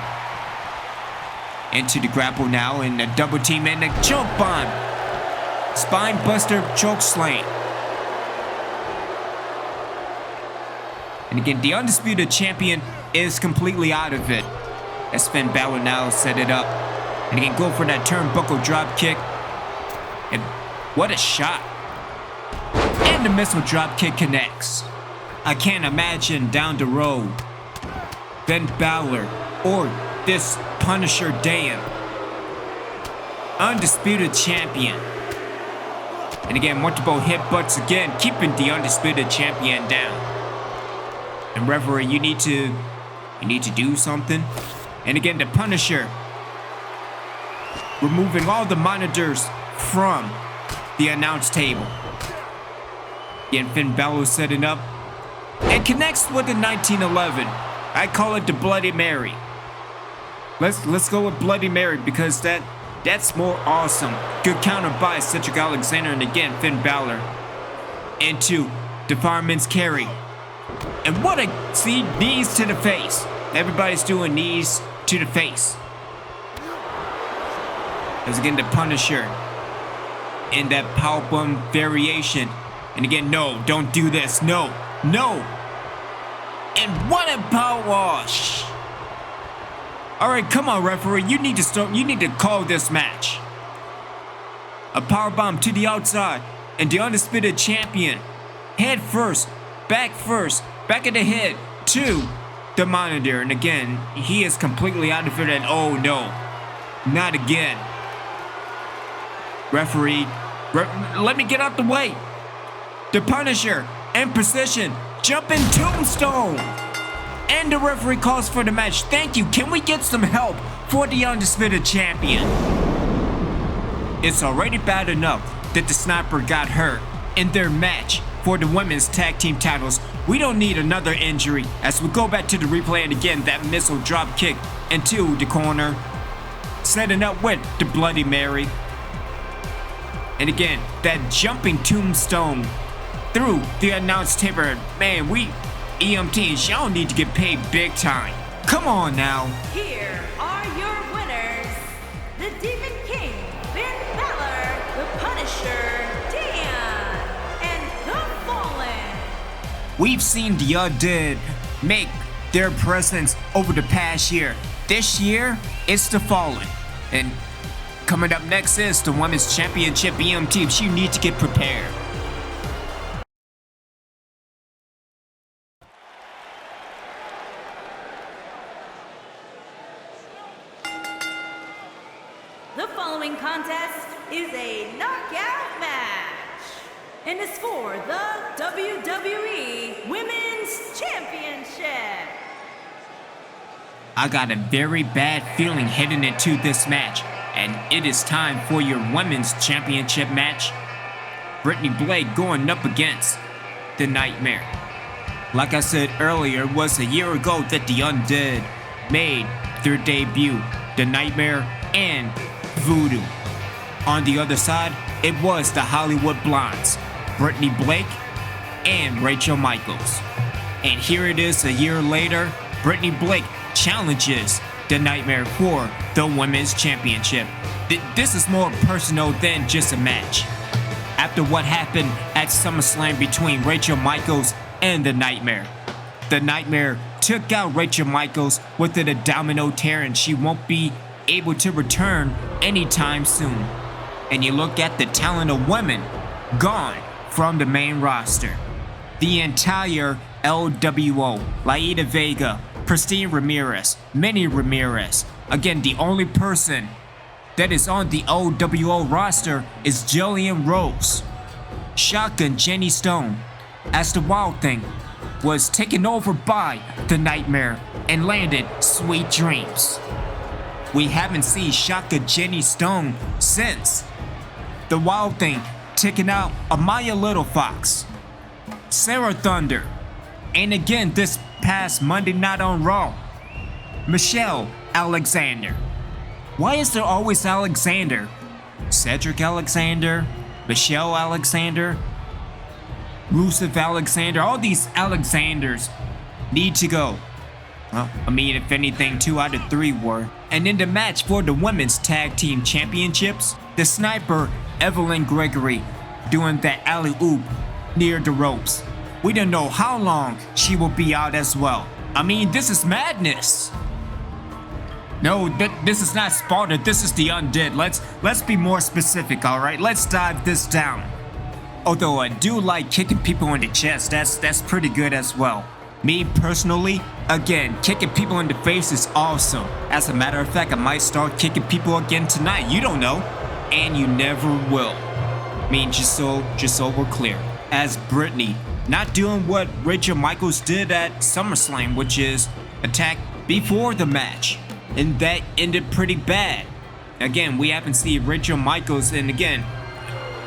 Into the grapple now, and the double team and the choke bomb. Spine buster choke slam. And again, the Undisputed Champion is completely out of it. As Finn Balor now set it up. And again, go for that turnbuckle drop kick. And what a shot. And the missile drop kick connects. I can't imagine down the road Finn Balor or this Punisher Dan, Undisputed Champion. And again, multiple headbutts again, keeping the Undisputed Champion down. And referee, you need to do something. And again, the Punisher removing all the monitors from the announce table. Again, Finn Balor setting up and connects with the 1911. I call it the Bloody Mary. Let's go with Bloody Mary because that's more awesome. Good counter by Cedric Alexander, and again Finn Balor into the fireman's carry. And what a knees to the face. Everybody's doing knees to the face. As again the Punisher in that powerbomb variation. And again, no, don't do this. No. And what a power wash. Alright, come on, referee. You need to call this match. A powerbomb to the outside. And the Undisputed Champion. Head first, back of the head to the monitor. And again, he is completely out of it. And oh no, not again. Referee, let me get out the way. The Punisher in position. Jumping tombstone. And the referee calls for the match. Thank you. Can we get some help for the Undisputed Champion? It's already bad enough that the Sniper got hurt in their match for the women's tag team titles. We don't need another injury as we go back to the replay, and again that missile drop kick into the corner. Setting up with the Bloody Mary. And again, that jumping tombstone through the announce table. Man, we EMTs, y'all need to get paid big time. Come on now. Here are your winners. The Demon King, Finn Balor, the Punisher, Dan, and the Fallen. We've seen the Undead make their presence over the past year. This year, it's the Fallen. And coming up next is the Women's Championship EMTs. You need to get prepared. The following contest is a knockout match and is for the WWE Women's Championship. I got a very bad feeling heading into this match, and it is time for your Women's Championship match. Brittany Blake going up against the Nytemare. Like I said earlier, it was a year ago that the Undead made their debut, the Nytemare and Voodoo. On the other side, it was the Hollywood Blondes, Brittany Blake and Rachel Michaels. And here it is a year later, Brittany Blake challenges the Nytemare for the Women's Championship. This is more personal than just a match. After what happened at SummerSlam between Rachel Michaels and the Nytemare took out Rachel Michaels with an abdominal tear, and she won't be able to return anytime soon. And you look at the talent of women gone from the main roster. The entire L.W.o, Laida Vega, Christine Ramirez, Minnie Ramirez. Again, the only person that is on the L.W.o roster is Jillian Rose. Shotgun Jenny Stone, as the Wild Thing, was taken over by the Nytemare and landed Sweet Dreams. We haven't seen Shotgun Jenny Stone since the Wild Thing taking out Amaya Little Fox, Sarah Thunder, and again this past Monday night on Raw, Michelle Alexander. Why is there always Alexander? Cedric Alexander, Michelle Alexander, Rusev Alexander, all these Alexanders need to go. Well, I mean, if anything, 2 out of 3 were. And in the match for the Women's Tag Team Championships, the Sniper, Evelyn Gregory, doing that alley-oop near the ropes. We don't know how long she will be out as well. I mean, this is madness. No, this is not Sparta, this is the Undead. Let's be more specific, alright? Let's dive this down. Although I do like kicking people in the chest, that's pretty good as well. Me personally, again, kicking people in the face is awesome. As a matter of fact, I might start kicking people again tonight. You don't know, and you never will. I mean, just so we're clear. As Brittany, not doing what Rachel Michaels did at SummerSlam, which is attack before the match. And that ended pretty bad. Again, we haven't seen Rachel Michaels, and again,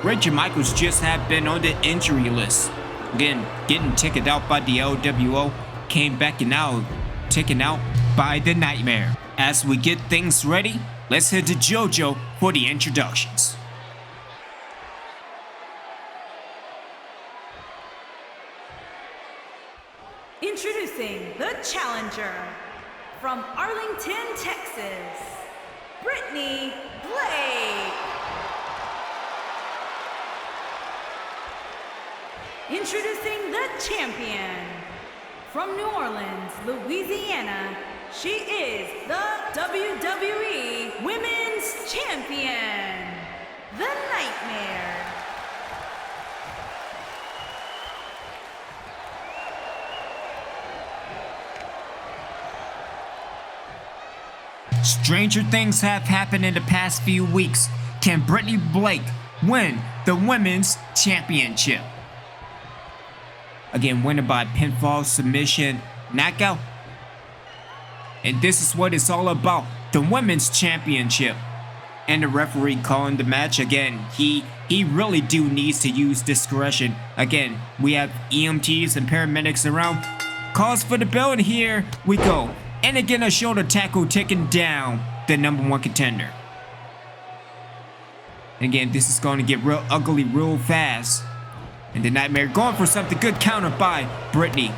Rachel Michaels just have been on the injury list. Again, getting taken out by the L.W.o, came back and now taken out by the Nytemare. As we get things ready, let's head to JoJo for the introductions. Introducing the challenger from Arlington, Texas, Brittany Blake. Introducing the champion from New Orleans, Louisiana, she is the WWE Women's Champion, the Nytemare. Stranger things have happened in the past few weeks. Can Brittany Blake win the Women's Championship? Again, winning by pinfall, submission, knockout. And this is what it's all about, the Women's Championship. And the referee calling the match, again, he really do needs to use discretion. Again, we have EMTs and paramedics around. Calls for the bell, and here we go. And again, a shoulder tackle taking down the #1 contender. And again, this is going to get real ugly real fast. And the Nytemare going for something good, countered by Brittany.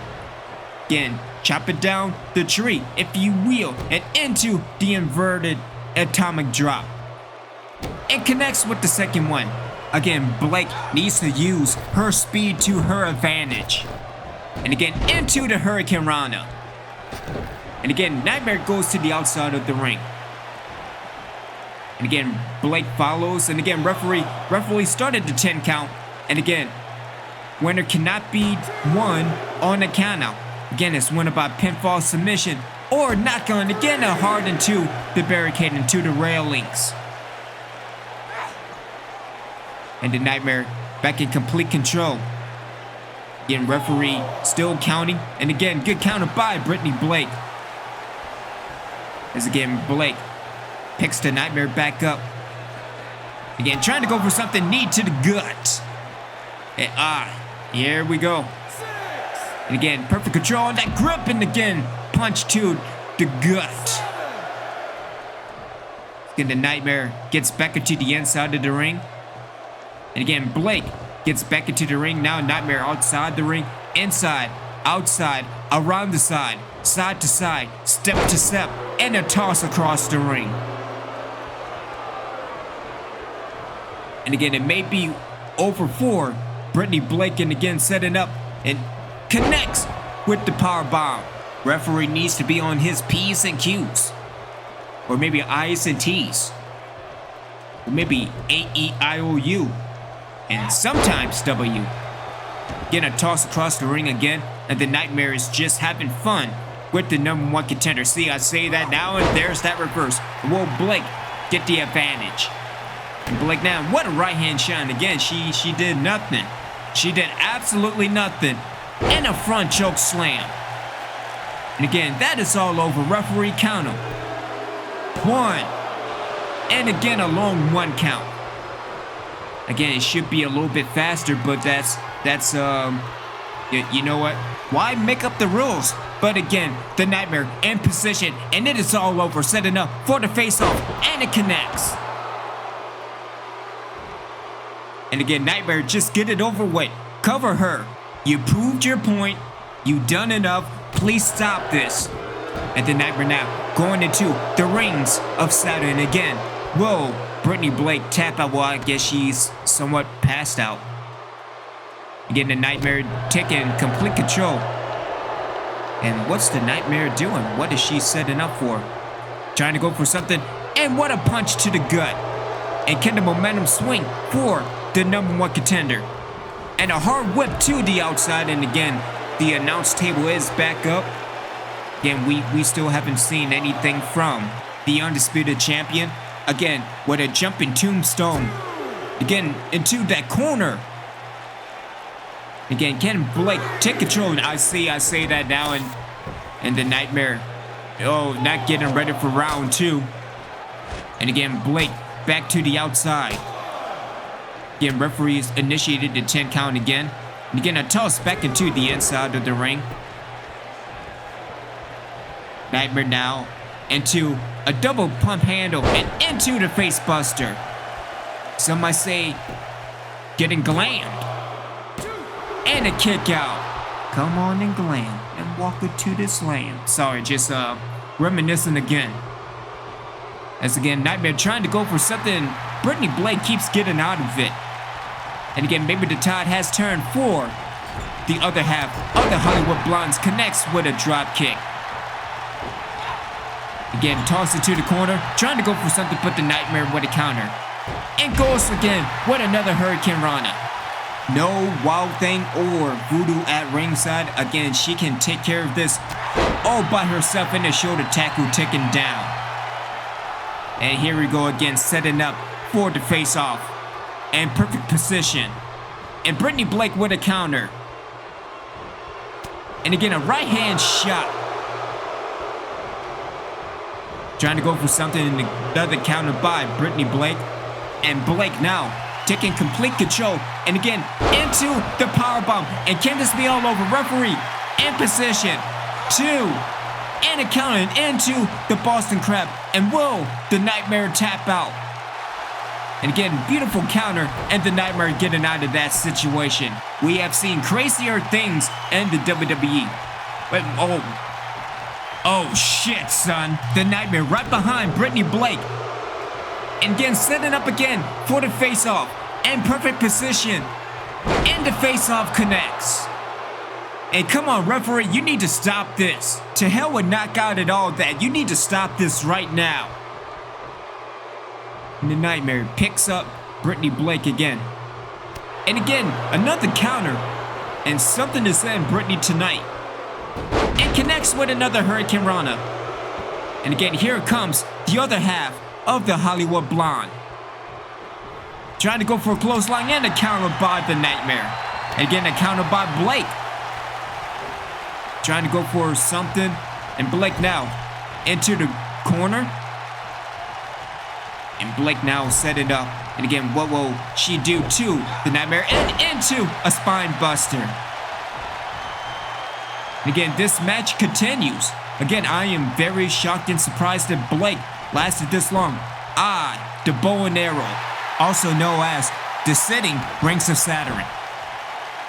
Again, chop it down the tree, if you will, and into the inverted atomic drop. It connects with the second one. Again, Blake needs to use her speed to her advantage. And again, into the Hurricane Rana. And again, Nytemare goes to the outside of the ring. And again, Blake follows. And again, referee started the 10 count. And again, winner cannot be won on a count out. Again, it's winner by pinfall, submission, or knock on. Again, a hard into the barricade, into the railings. And the Nytemare back in complete control. Again, referee still counting. And again, good counter by Brittany Blake. As again, Blake picks the Nytemare back up. Again, trying to go for something knee to the gut. And here we go. And again, perfect control on that grip. And again, punch to the gut. Again, the Nytemare gets back into the inside of the ring. And again, Blake gets back into the ring. Now Nytemare outside the ring. Inside, outside, around the side to side, step to step, and a toss across the ring. And again, it may be over for Brittany Blake, and again setting up and connects with the power bomb. Referee needs to be on his P's and Q's. Or maybe I's and T's. Or maybe A-E-I-O-U. And sometimes W. Getting a toss across the ring again, and the Nytemare is just having fun with the #1 contender. See, I say that now, and there's that reverse. Will Blake get the advantage? And Blake now, what a right hand shot. Again, she did nothing. She did absolutely nothing. And a front choke slam. And again, that is all over. Referee count him. 1. And again, a long 1 count. Again, it should be a little bit faster, but that's you know what? Why make up the rules? But again, the Nytemare in position, and it is all over. Setting up for the face-off, and it connects. And again, Nytemare, just get it over with. Cover her. You proved your point. You done enough. Please stop this. And the Nytemare now going into the rings of Saturn again. Whoa. Brittany Blake tap out. Well, I guess she's somewhat passed out. Again, the Nytemare taking complete control. And what's the Nytemare doing? What is she setting up for? Trying to go for something. And what a punch to the gut. And can the momentum swing for the #1 contender? And a hard whip to the outside. And again, the announce table is back up. Again, we still haven't seen anything from the Undisputed Champion. Again, with a jumping tombstone. Again, into that corner. Again, can Blake take control? And I say that now. And the Nytemare, not getting ready for round 2. And again, Blake back to the outside. Again, referees initiated the 10 count again. And again, a toss back into the inside of the ring. Nytemare now into a double pump handle and into the face buster. Some might say getting glammed. And a kick out. Come on and glam and walk it to the slam. Sorry, just reminiscing again. As again, Nytemare trying to go for something. Brittany Blake keeps getting out of it. And again, maybe the tide has turned for the other half of the Hollywood Blondes. Connects with a drop kick. Again, toss it to the corner. Trying to go for something, but the Nytemare with a counter. And goes again with another Hurricane Rana. No Wild Thing or Voodoo at ringside. Again, she can take care of this all by herself in the shoulder tackle ticking down. And here we go again, setting up for the face-off. And perfect position. And Brittany Blake with a counter. And again, a right hand shot. Trying to go for something in another counter by Brittany Blake. And Blake now taking complete control. And again, into the powerbomb. And can this be all over? Referee in position. 2. And a counter into the Boston Crab. And will the Nytemare tap out? And again, beautiful counter. And the Nytemare getting out of that situation. We have seen crazier things in the WWE. But, oh shit, son. The Nytemare right behind Brittany Blake. And again, setting up again for the face-off. In perfect position. And the face-off connects. And come on, referee, you need to stop this. To hell with knockout and all that. You need to stop this right now. And the Nytemare picks up Brittany Blake again. And again, another counter. And something to send Brittany tonight. And connects with another Hurricane Rana. And again, here comes the other half of the Hollywood Blonde. trying to go for a clothesline and a counter by the Nytemare. Again, a counter by Blake. Trying to go for something. And Blake now into the corner. And Blake now set it up. And again, what will she do to the Nytemare? And into a spine buster. And again, this match continues. Again, I am very shocked and surprised that Blake lasted this long. The bow and arrow, also known as the sitting rings of Saturn.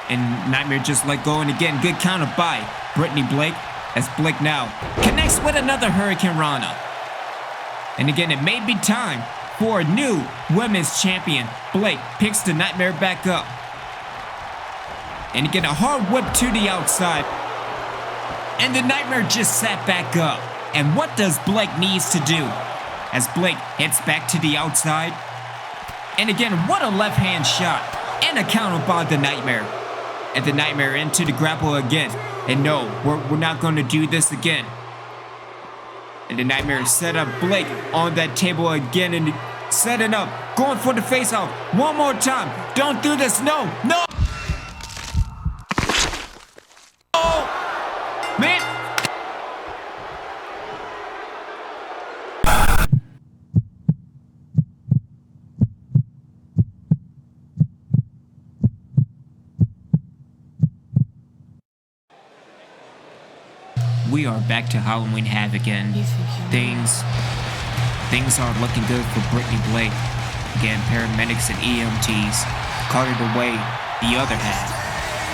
And Nytemare just let go, and again, good counter by Brittany Blake, as Blake now connects with another Hurricane Rana. And again, it may be time for a new women's champion. Blake picks the Nytemare back up. And again, a hard whip to the outside. And the Nytemare just sat back up. And what does Blake needs to do? As Blake heads back to the outside. And again, what a left hand shot. And a counter by the Nytemare. And the Nytemare into the grapple again. And no, we're not going to do this again. And the Nytemare set up Blake on that table again and set it up. Going for the face off. One more time. Don't do this. No. No. Oh, man. We are back to Halloween Havoc and things are looking good for Brittany Blake. Again, paramedics and EMTs carted away the other half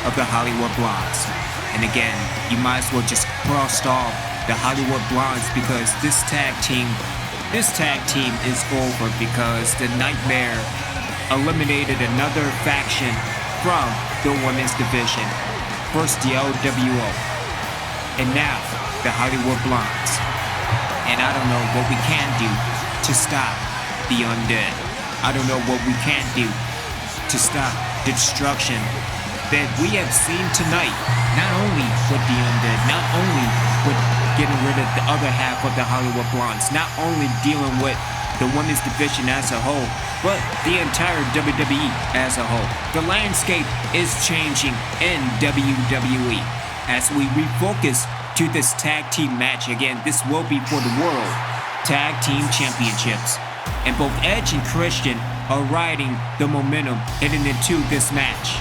of the Hollywood Blondes. And again, you might as well just cross off the Hollywood Blondes because this tag team is over because the Nytemare eliminated another faction from the women's division. First the L.W.o. and now the Hollywood Blondes. And I don't know what we can do to stop the Undead. I don't know what we can do to stop the destruction that we have seen tonight. Not only with the Undead, not only with getting rid of the other half of the Hollywood Blondes, not only dealing with the women's division as a whole, but the entire WWE as a whole. The landscape is changing in WWE. As we refocus to this tag team match, again, this will be for the World Tag Team Championships. And both Edge and Christian are riding the momentum heading into this match.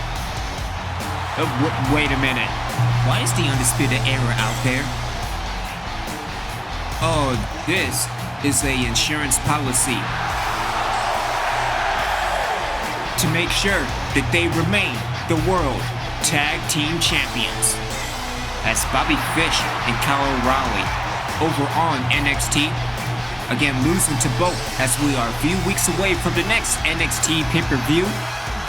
Wait a minute. Why is the Undisputed Era out there? Oh, this is a insurance policy to make sure that they remain the World Tag Team Champions. As Bobby Fish and Kyle O'Reilly over on NXT, again losing to both as we are a few weeks away from the next NXT pay-per-view.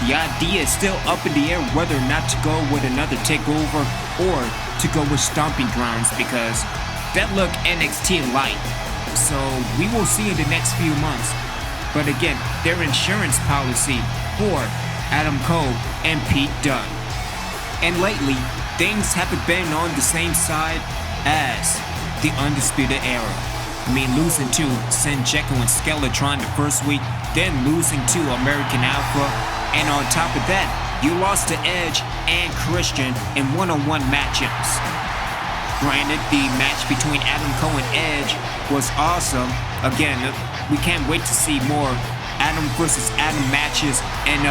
The idea is still up in the air whether or not to go with another takeover or to go with Stomping Grounds because that looked NXT light. So we will see in the next few months. But again, their insurance policy for Adam Cole and Pete Dunne. And lately, things haven't been on the same side as the Undisputed Era. I mean, losing to Cedric and Skeletron the first week, then losing to American Alpha, and on top of that, you lost to Edge and Christian in one-on-one matchups. Granted, the match between Adam Cole and Edge was awesome. Again, we can't wait to see more Adam versus Adam matches and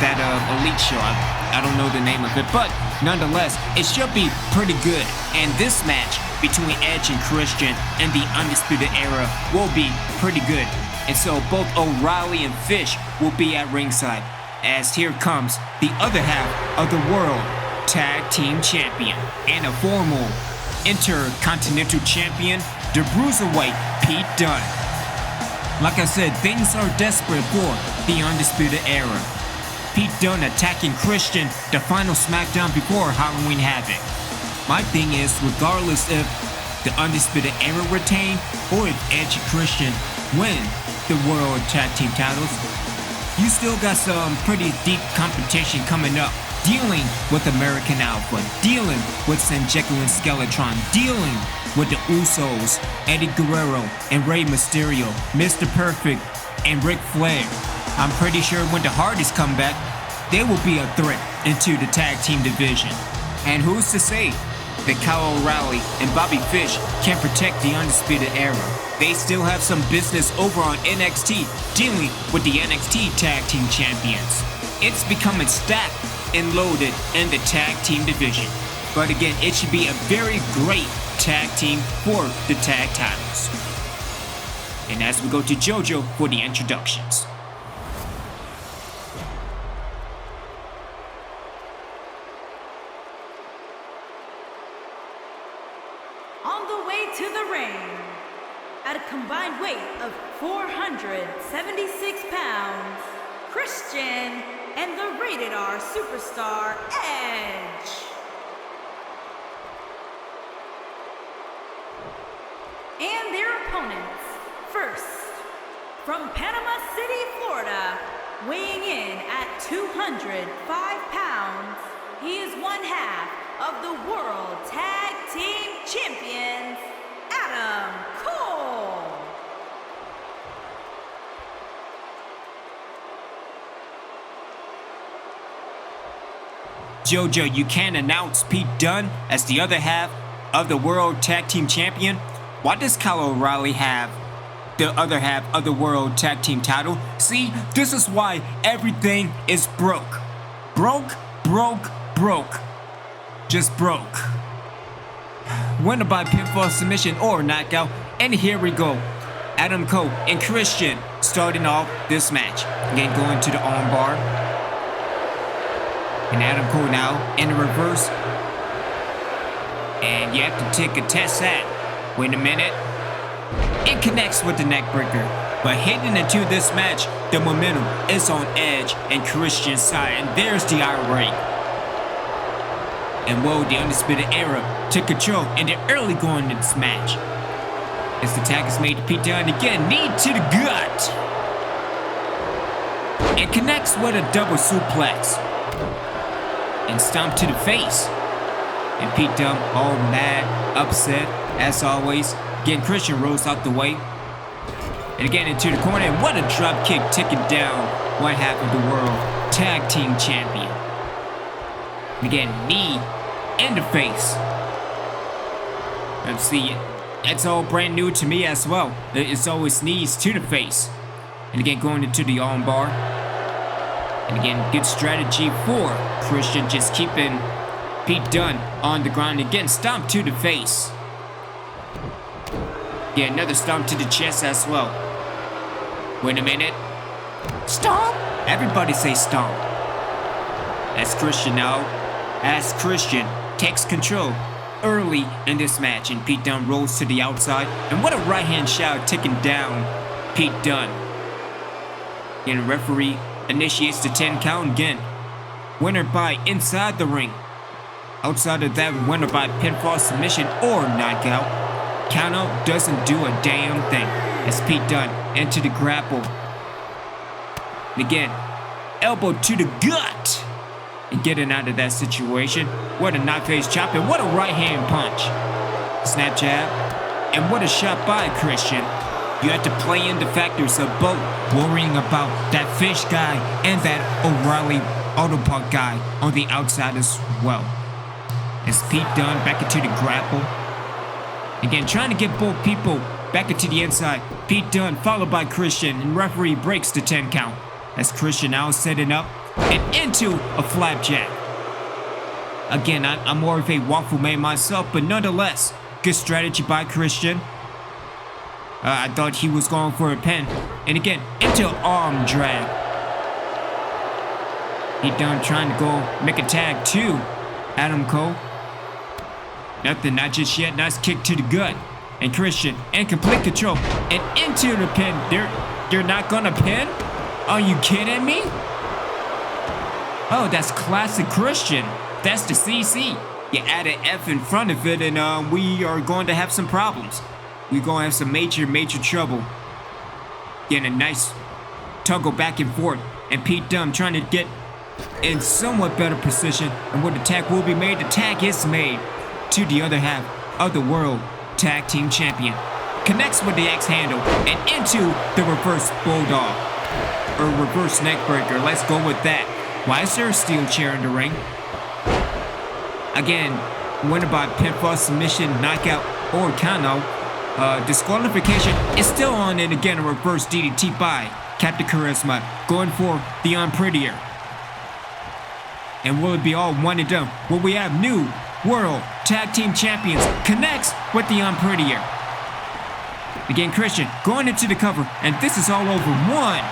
that Elite show. I don't know the name of it, but nonetheless, it should be pretty good. And this match between Edge and Christian and the Undisputed Era will be pretty good. And so both O'Reilly and Fish will be at ringside. As here comes the other half of the World Tag Team Champion and a formal Intercontinental Champion, the Bruiserweight Pete Dunne. Like I said, things are desperate for the Undisputed Era. Pete Dunne attacking Christian, the final SmackDown before Halloween Havoc. My thing is, regardless if the Undisputed Era retain or if Edge and Christian win the World Tag Team titles, you still got some pretty deep competition coming up. Dealing with American Alpha, dealing with Sanjeku and Skeletron, dealing with the Usos, Eddie Guerrero and Rey Mysterio, Mr. Perfect and Ric Flair. I'm pretty sure when the Hardys come back, they will be a threat into the tag team division. And who's to say that Kyle O'Reilly and Bobby Fish can protect the Undisputed Era? They still have some business over on NXT dealing with the NXT Tag Team Champions. It's becoming stacked and loaded in the tag team division. But again, it should be a very great tag team for the tag titles. And as we go to JoJo for the introductions. On the way to the ring, at a combined weight of 476 pounds, Christian and the Rated R superstar Edge. And their opponents, first, from Panama City, Florida, weighing in at 205 pounds, he is one half of the World Tag Team Champions, Adam Cole. JoJo, you can't announce Pete Dunne as the other half of the World Tag Team Champion. Why does Kyle O'Reilly have the other half of the World Tag Team title? See, this is why everything is broke. Broke. Just broke. Winner by pinfall, submission, or knockout. And here we go. Adam Cole and Christian starting off this match. Again, going to the armbar. And Adam Cole now in the reverse. And you have to take a test at. Wait a minute. It connects with the neckbreaker. But heading into this match, the momentum is on Edge and Christian's side. And there's the irate. And whoa, the Undisputed Era took control in the early going of this match. As the tag is made to Pete Dunne again, knee to the gut. It connects with a double suplex. And stomp to the face. And Pete Dunne all mad, upset, as always. Again, Christian rolls out the way. And again into the corner, and what a drop kick taking down one half of the World Tag Team Champion. And again, knee in the face. Let's see, it's all brand new to me as well. It's always knees to the face. And again, going into the armbar. And again, good strategy for Christian, just keeping Pete Dunne on the ground. Again, stomp to the face. Yeah, another stomp to the chest as well. Wait a minute. Stomp! Everybody say stomp. As Christian now, as Christian takes control early in this match, and Pete Dunne rolls to the outside. And what a right hand shot taking down Pete Dunne. And the referee initiates the 10 count again. Winner by inside the ring. Outside of that, winner by pinfall, submission, or knockout. Countout doesn't do a damn thing as Pete Dunne into the grapple. And again, elbow to the gut. And getting out of that situation. What a knife face chop, and what a right hand punch. Snap jab. And what a shot by Christian. You have to play in the factors of both, worrying about that Fish guy and that O'Reilly Autopunk guy on the outside as well. As Pete Dunne back into the grapple. Again, trying to get both people back into the inside. Pete Dunne followed by Christian, and referee breaks the 10 count. As Christian now setting up and into a flapjack. Again, I'm more of a waffle man myself, but nonetheless, good strategy by Christian. I thought he was going for a pin. And again, into arm drag. Pete Dunne trying to go make a tag to Adam Cole. Nothing, not just yet. Nice kick to the gut. And Christian in complete control. And into the pin. They're not gonna pin? Are you kidding me? Oh, that's classic Christian. That's the CC. You add an F in front of it, and we are going to have some problems. We're going to have some major trouble. Getting a nice toggle back and forth. And Pete Dunne trying to get in somewhat better position. And where the tag will be made, the tag is made to the other half of the World Tag Team Champion. Connects with the X handle and into the reverse bulldog. or reverse neck breaker. Let's go with that. Why is there a steel chair in the ring? Again, winner by pinfall, submission, knockout, or countout. Disqualification is still on, and again a reverse DDT by Captain Charisma, going for the Unprettier. And will it be all one and done? Will we have new World Tag Team Champions connects with the Unprettier? Again, Christian going into the cover, and this is all over. 1,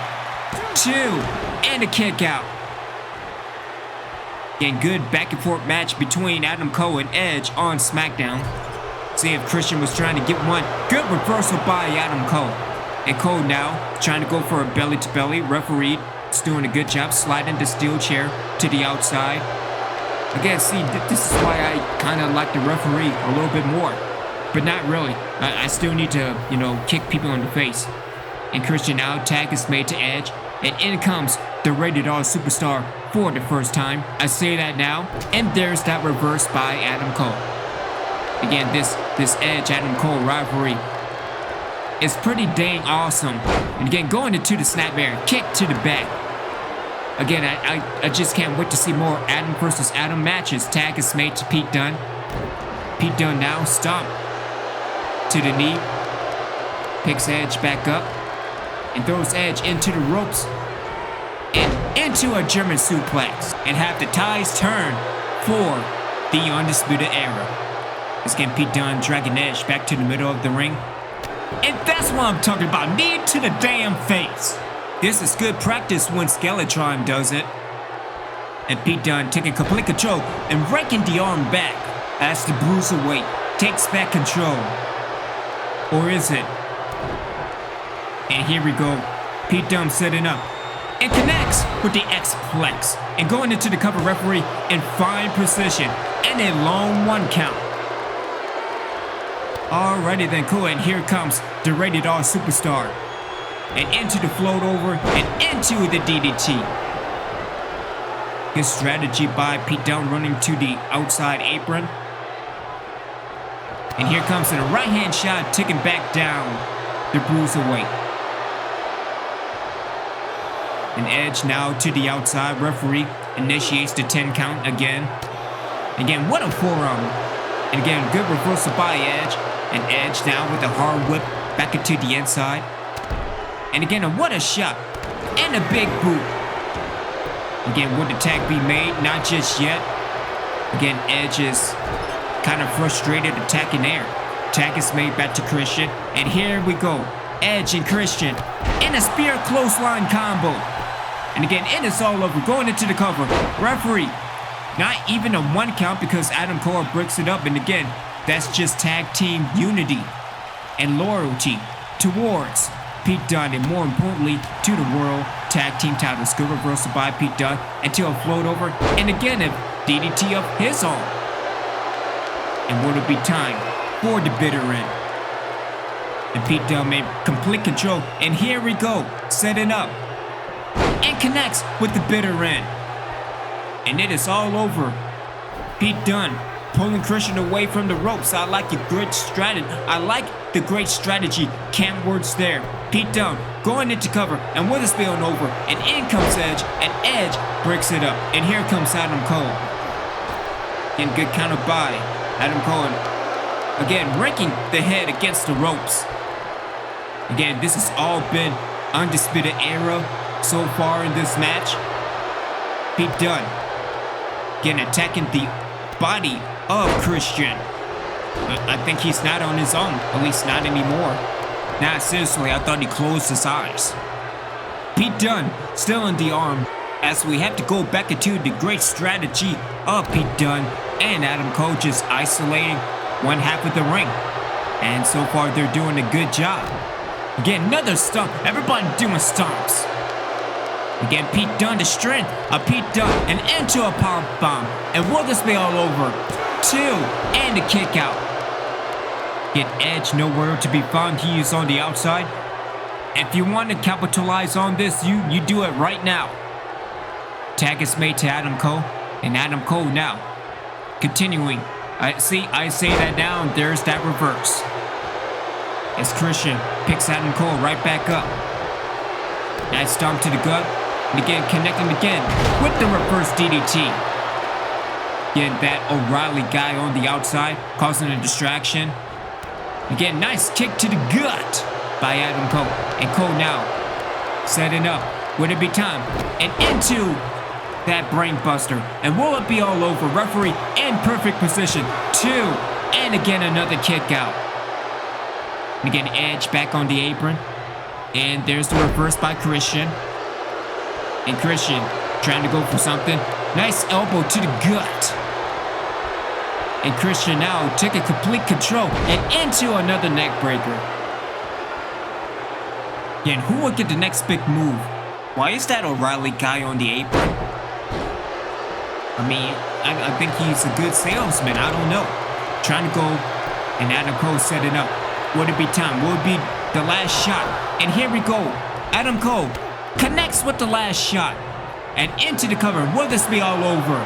2, and a kick out. Again, good back and forth match between Adam Cole and Edge on SmackDown. See if Christian was trying to get one. Good reversal by Adam Cole. And Cole now trying to go for a belly to belly. Referee is doing a good job sliding the steel chair to the outside. Again, see, this is why I kind of like the referee a little bit more. But not really. I still need to, kick people in the face. And Christian now, tag is made to Edge. And in comes the Rated R Superstar for the first time. I say that now. And there's that reverse by Adam Cole. Again, this Edge Adam Cole rivalry is pretty dang awesome. And again, going into the snapmare, kick to the back. Again, I just can't wait to see more Adam versus Adam matches. Tag is made to Pete Dunne. Pete Dunne now stomp to the knee. Picks Edge back up and throws Edge into the ropes and into a German suplex. And have the ties turn for the Undisputed Era. Again, Pete Dunne dragging Edge back to the middle of the ring. And that's what I'm talking about. Knee to the damn face. This is good practice when Skeletron does it. And Pete Dunne taking complete control and raking the arm back as the Bruiserweight takes back control. Or is it? And here we go. Pete Dunne setting up and connects with the X-Plex. And going into the cover, referee in fine position and a long 1 count. Alrighty then, cool, and here comes the Rated R Superstar. And into the float over and into the DDT. Good strategy by Pete Dunne running to the outside apron. And here comes a right hand shot, taking back down the Bruiserweight. And Edge now to the outside. Referee initiates the 10 count again. Again, what a forearm. And again, good reversal by Edge. And Edge now with a hard whip back into the inside. And again, what a shot. And a big boot. Again, would the tag be made? Not just yet. Again, Edge is kind of frustrated attacking there. Tag is made back to Christian. And here we go. Edge and Christian in a spear clothesline combo. And again, it is all over. Going into the cover. Referee. Not even a 1 count because Adam Cole breaks it up. And again, that's just tag team unity and loyalty towards Pete Dunne, and more importantly, to the World Tag Team titles. Good reversal by Pete Dunne until a float over, and again a DDT of his own. And would it be time for the bitter end? And Pete Dunne made complete control, and here we go, setting up, and connects with the bitter end. And it is all over. Pete Dunne pulling Christian away from the ropes. I like the great strategy. Camp words there. Pete Dunne going into cover, and with a spilling over, and in comes Edge, and Edge breaks it up. And here comes Adam Cole. And good counter by Adam Cole. Again, raking the head against the ropes. Again, this has all been Undisputed Era so far in this match. Pete Dunne again attacking the body of Christian. I think he's not on his own, at least not anymore. Nah, seriously, I thought he closed his eyes. Pete Dunne still in the arm, as we have to go back into the great strategy of Pete Dunne and Adam Cole just isolating one half of the ring. And so far, they're doing a good job. Again, another stomp. Everybody doing stomps. Again, Pete Dunne, the strength of Pete Dunne, and into a power bomb. And will this be all over? 2, and a kick out. Get Edge nowhere to be found. He is on the outside. If you want to capitalize on this, you do it right now. Tag is made to Adam Cole, and Adam Cole now continuing. I say that now, and there's that reverse. As Christian picks Adam Cole right back up. Nice stomp to the gut. And again, connecting again with the reverse DDT. Again, that O'Reilly guy on the outside, causing a distraction. Again, nice kick to the gut by Adam Cole. And Cole now setting up. Would it be time? And into that brain buster. And will it be all over? Referee in perfect position. 2. And again, another kick out. And again, Edge back on the apron. And there's the reverse by Christian. And Christian trying to go for something. Nice elbow to the gut. And Christian now taking complete control and into another neck breaker. And who will get the next big move? Why is that O'Reilly guy on the apron? I mean, I think he's a good salesman. I don't know. Trying to go, and Adam Cole setting up. Would it be time? Will it be the last shot? And here we go. Adam Cole connects with the last shot. And into the cover. Will this be all over?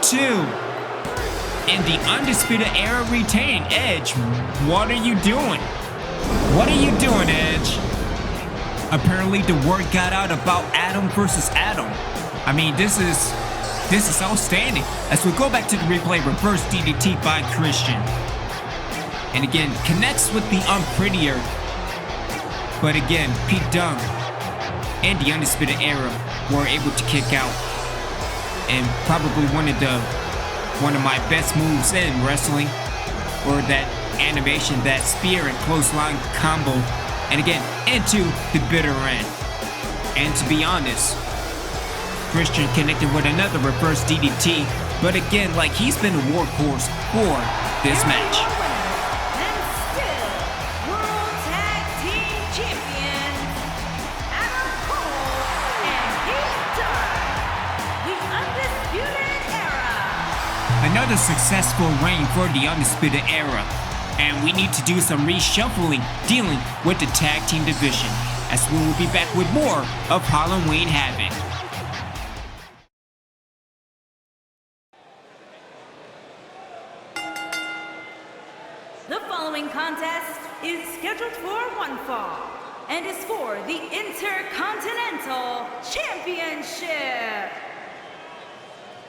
2. And the Undisputed Era retain. Edge, what are you doing? What are you doing, Edge? Apparently the word got out about Adam versus Adam. I mean, this is outstanding. As we go back to the replay, reverse DDT by Christian. And again, connects with the unprettier. But again, Pete Dunne and the Undisputed Era were able to kick out. And probably one of my best moves in wrestling, or that animation, that spear and clothesline combo. And again, into the bitter end. And to be honest, Christian connected with another reverse DDT, but again, like he's been a workhorse for this match. And still, World Tag Team Champions, Adam Cole and Pete Dunne, the Undisputed Era. Another successful reign for the Undisputed Era. And we need to do some reshuffling dealing with the tag team division, as we will be back with more of Halloween Havoc. The following contest is scheduled for one fall and is for the Intercontinental Championship.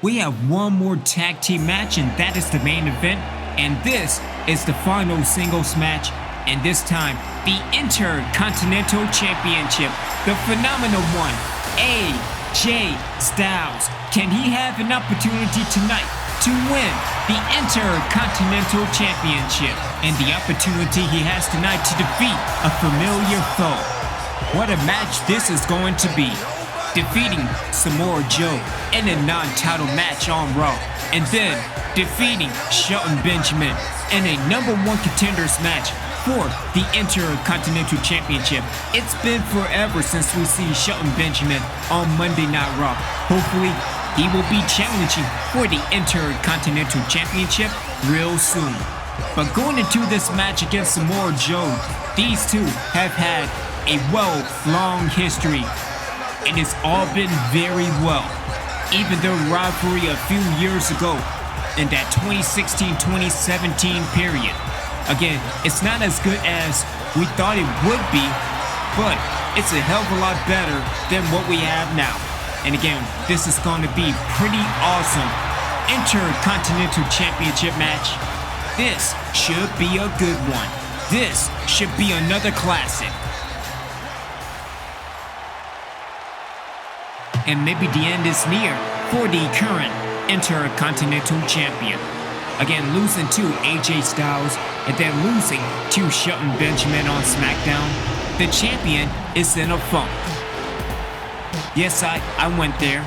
We have one more tag team match, and that is the main event. And this is the final singles match, and this time, the Intercontinental Championship, the phenomenal one, AJ Styles. Can he have an opportunity tonight to win the Intercontinental Championship? And the opportunity he has tonight to defeat a familiar foe. What a match this is going to be. Defeating Samoa Joe in a non-title match on Raw, and then defeating Shelton Benjamin in a #1 contenders match for the Intercontinental Championship. It's been forever since we see Shelton Benjamin on Monday Night Raw. Hopefully, he will be challenging for the Intercontinental Championship real soon. But going into this match against Samoa Joe, these two have had a long history. And it's all been very well. Even their rivalry a few years ago in that 2016-2017 period. Again, it's not as good as we thought it would be, but it's a hell of a lot better than what we have now. And again, this is going to be pretty awesome. Intercontinental Championship match. This should be a good one. This should be another classic. And maybe the end is near for the current Intercontinental Champion. Again, losing to AJ Styles and then losing to Shelton Benjamin on SmackDown, the champion is in a funk. Yes, I went there.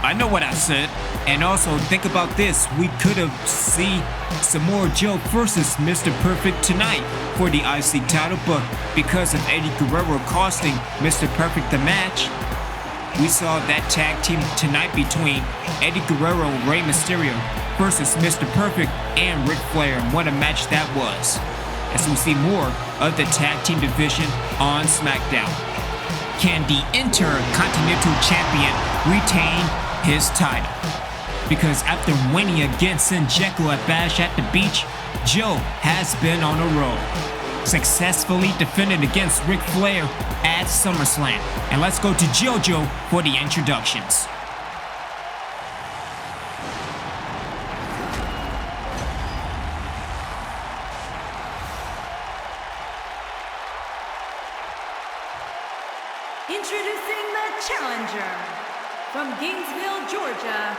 I know what I said. And also, think about this. We could have seen Samoa Joe versus Mr. Perfect tonight for the IC title, but because of Eddie Guerrero costing Mr. Perfect the match, we saw that tag team tonight between Eddie Guerrero, Rey Mysterio versus Mr. Perfect and Ric Flair. And what a match that was. As we see more of the tag team division on SmackDown. Can the Intercontinental Champion retain his title? Because after winning against Jekyll at Bash at the Beach, Joe has been on a roll. successfully defended against Ric Flair at SummerSlam. And let's go to JoJo for the introductions. Introducing the challenger from Gainesville, Georgia,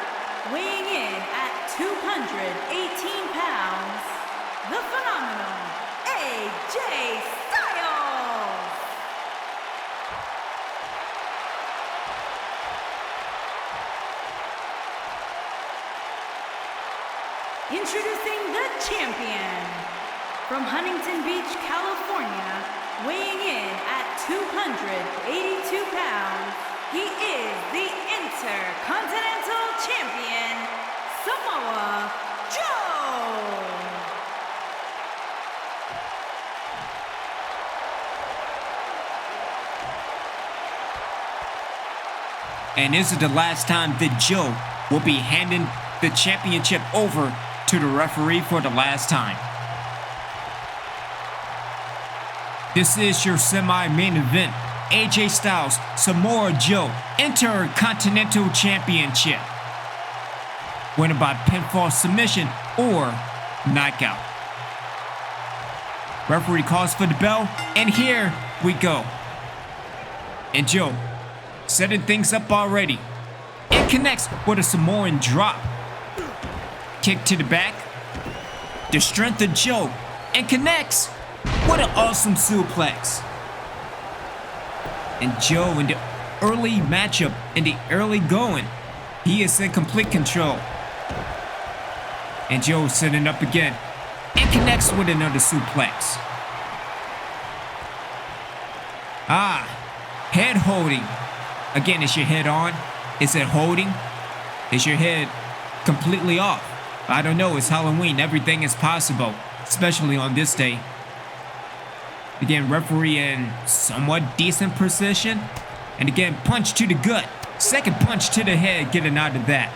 weighing in at 218 pounds, the phenomenal AJ Styles. Introducing the champion from Huntington Beach, California, weighing in at 282 pounds, he is the Intercontinental Champion, Samoa Joe! And this is the last time that Joe will be handing the championship over to the referee for the last time. This is your semi-main event. AJ Styles, Samoa Joe, Intercontinental Championship. Winner by pinfall submission or knockout. Referee calls for the bell, and here we go. And Joe, setting things up already. It connects with a Samoan drop. Kick to the back. The strength of Joe, and connects. What an awesome suplex. And Joe in the early matchup, in the early going, he is in complete control. And Joe setting up again, and connects with another suplex. Head holding. Again, is your head on? Is it holding? Is your head completely off? I don't know, it's Halloween, everything is possible, especially on this day. Again, referee in somewhat decent position. And again, punch to the gut. Second punch to the head, getting out of that.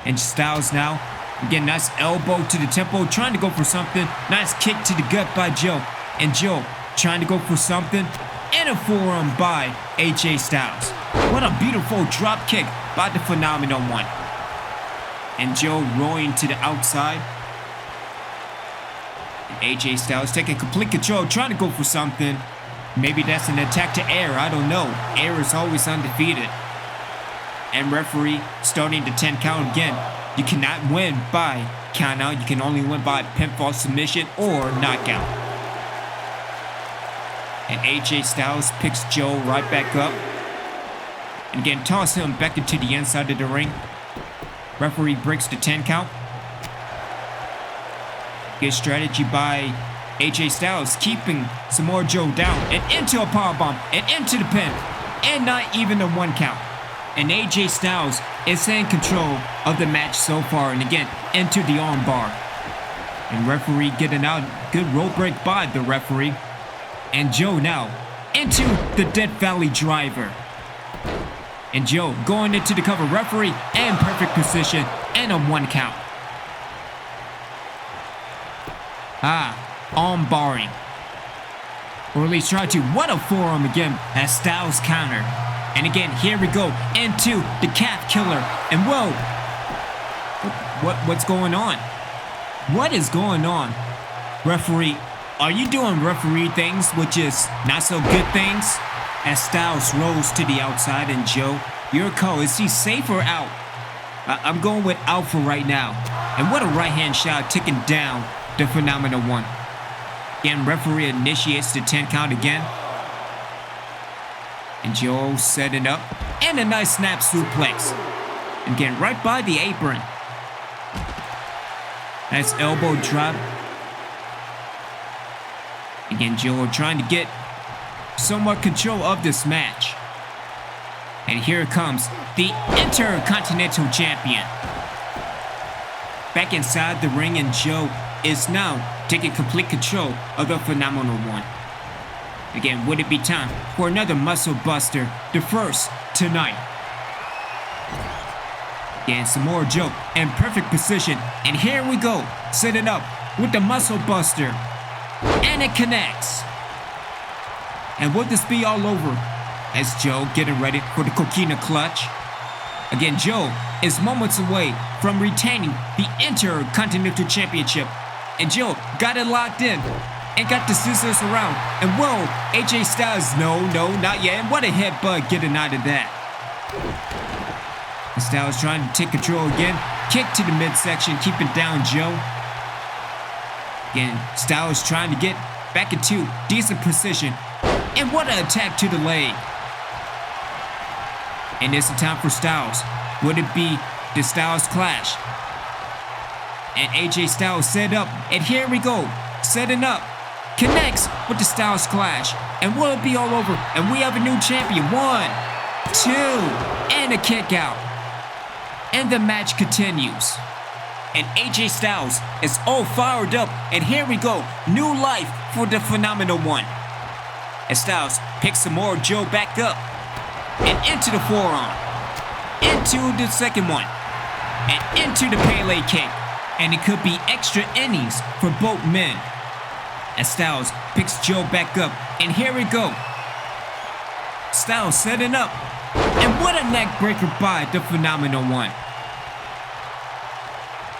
And Styles now. Again, nice elbow to the temple, trying to go for something. Nice kick to the gut by Joe. And Joe trying to go for something. And a forearm by AJ Styles. What a beautiful drop kick by the phenomenal one. And Joe rolling to the outside. AJ Styles taking complete control, trying to go for something. Maybe that's an attack to air, I don't know. Air is always undefeated. And referee starting the 10 count again. You cannot win by count out, you can only win by pinfall submission or knockout. And AJ Styles picks Joe right back up. And again, toss him back into the inside of the ring. Referee breaks the 10 count. Good strategy by AJ Styles, keeping Samoa Joe down and into a powerbomb and into the pin, and not even a 1 count. And AJ Styles is in control of the match so far, and again into the armbar. And referee getting out, good rope break by the referee. And Joe now into the Death Valley driver. And Joe going into the cover, referee in perfect position and a 1 count. Arm barring. Or at least try to. What a forearm again as Styles counter. And again, here we go into the calf killer. And whoa. What's going on? What is going on? Referee, are you doing referee things, which is not so good things? As Styles rolls to the outside, and Joe, your call, is he safe or out? I'm going with out for right now. And what a right hand shot taking down the phenomenal one. Again, referee initiates the 10 count again. And Joe setting up. And a nice snap suplex. And again, right by the apron. Nice elbow drop. Again, Joe trying to get somewhat control of this match. And here it comes, the Intercontinental Champion. Back inside the ring, and Joe is now taking complete control of the phenomenal one. Again, would it be time for another muscle buster, the first tonight? Again, Samoa Joe in perfect position, and here we go, setting up with the muscle buster. And it connects. And will this be all over? As Joe getting ready for the Coquina clutch. Again, Joe is moments away from retaining the Intercontinental Championship. And Joe got it locked in and got the scissors around. And whoa, AJ Styles, no, not yet. And what a headbutt getting out of that. And Styles trying to take control again. Kick to the midsection, keeping down Joe. Again, Styles trying to get back into decent position. And what an attack to the leg. And it's the time for Styles. Would it be the Styles Clash? And AJ Styles set up. And here we go. Setting up. Connects with the Styles Clash. And will it be all over? And we have a new champion. 1, 2, and a kick out. And the match continues. And AJ Styles is all fired up. And here we go. New life for the Phenomenal One. And Styles picks Samoa Joe back up. And into the forearm. Into the second one. And into the Pele kick. And it could be extra innings for both men. As Styles picks Joe back up. And here we go. Styles setting up. And what a neck breaker by the Phenomenal One.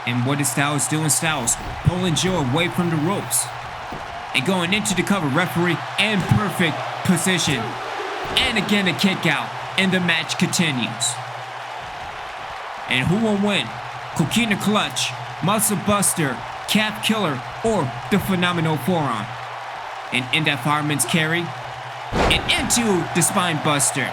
And what is Styles doing? Styles pulling Joe away from the ropes. And going into the cover, referee in perfect position. And again a kick out. And the match continues. And who will win? Coquina Clutch, Muscle Buster, Calf Killer, or the Phenomenal Forearm? And in that fireman's carry. And into the Spine Buster.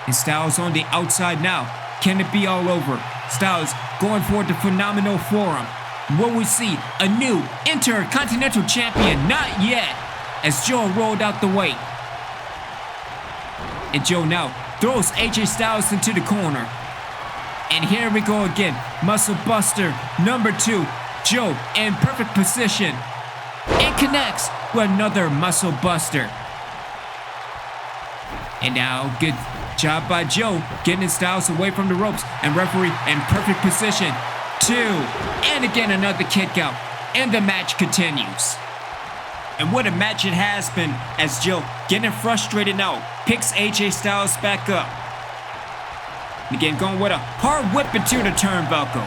And Styles on the outside now. Can it be all over? Styles going for the Phenomenal Forearm. Will we see a new Intercontinental Champion? Not yet. As Joe rolled out the way. And Joe now throws AJ Styles into the corner. And here we go again. Muscle Buster number 2. Joe in perfect position. And connects with another Muscle Buster. And now good job by Joe getting Styles away from the ropes. And referee in perfect position. 2. And again another kick out. And the match continues. And what a match it has been as Joe getting frustrated now. Picks AJ Styles back up. And again going with a hard whip into the turnbuckle.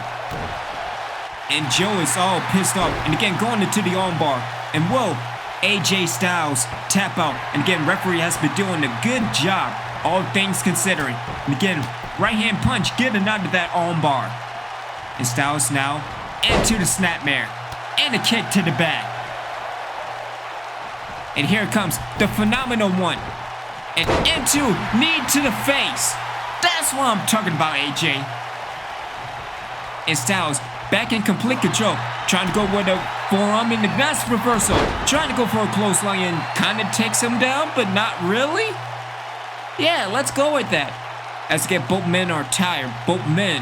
And Joe is all pissed off. And again going into the armbar. And whoa, AJ Styles tap out. And again referee has been doing a good job. All things considering. And again right hand punch getting out of that armbar. And Styles now into the snapmare. And a kick to the back. And here comes the Phenomenal One. And into knee to the face. That's what I'm talking about, AJ. And Styles back in complete control. Trying to go with a forearm in the glass reversal. Trying to go for a clothesline and kind of takes him down, but not really. Yeah, let's go with that. As again, both men are tired. Both men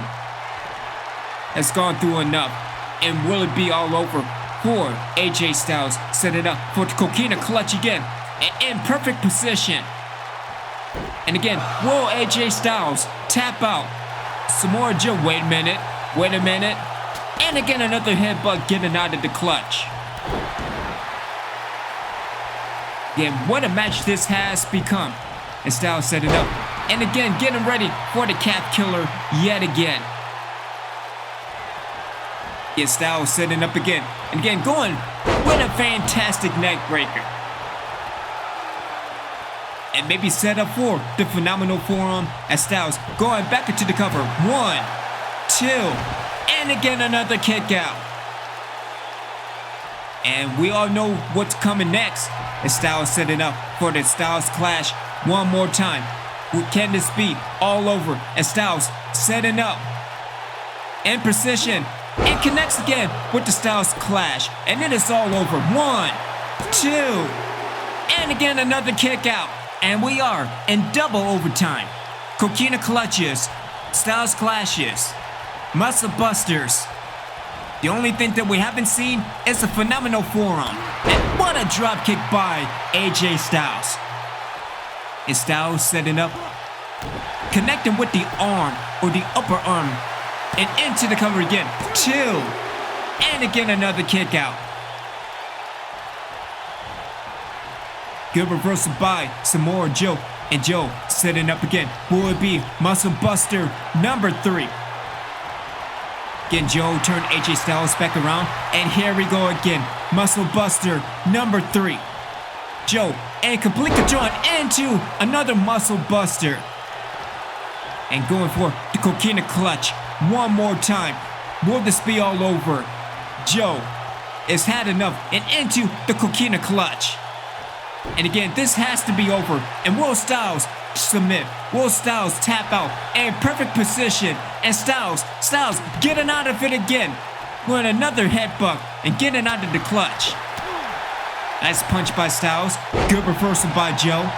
has gone through enough. And will it be all over for AJ Styles? Set it up for the Coquina Clutch again. And in perfect position. And again, will AJ Styles tap out? Samoa Joe, wait a minute. And again, another headbutt getting out of the clutch. Again, what a match this has become. And Styles set it up. And again, getting ready for the Calf Killer yet again. Get Styles setting up again. And again, going with a fantastic neck breaker. And maybe set up for the Phenomenal Forearm as Styles going back into the cover. 1, 2, and again another kick out. And we all know what's coming next. As Styles setting up for the Styles Clash one more time. Can this be all over? As Styles setting up in precision. And connects again with the Styles Clash. And it is all over. 1, 2, and again another kick out. And we are in double overtime. Coquina Clutches, Styles Clashes, Muscle Busters. The only thing that we haven't seen is a Phenomenal Forearm. And what a drop kick by AJ Styles. Is Styles setting up, connecting with the arm or the upper arm. And into the cover again. 2. And again another kick out. Good reversal by Samoa Joe. And Joe setting up again. Will it be Muscle Buster number 3? Again, Joe turned AJ Styles back around. And here we go again. Muscle Buster number 3. Joe and complete control into another Muscle Buster. And going for the Coquina Clutch one more time. Will this be all over? Joe has had enough and into the Coquina Clutch. And again, this has to be over. And Will Styles submit. Will Styles tap out. And perfect position. And Styles getting out of it again. With another headbutt and getting out of the clutch. Nice punch by Styles. Good reversal by Joe.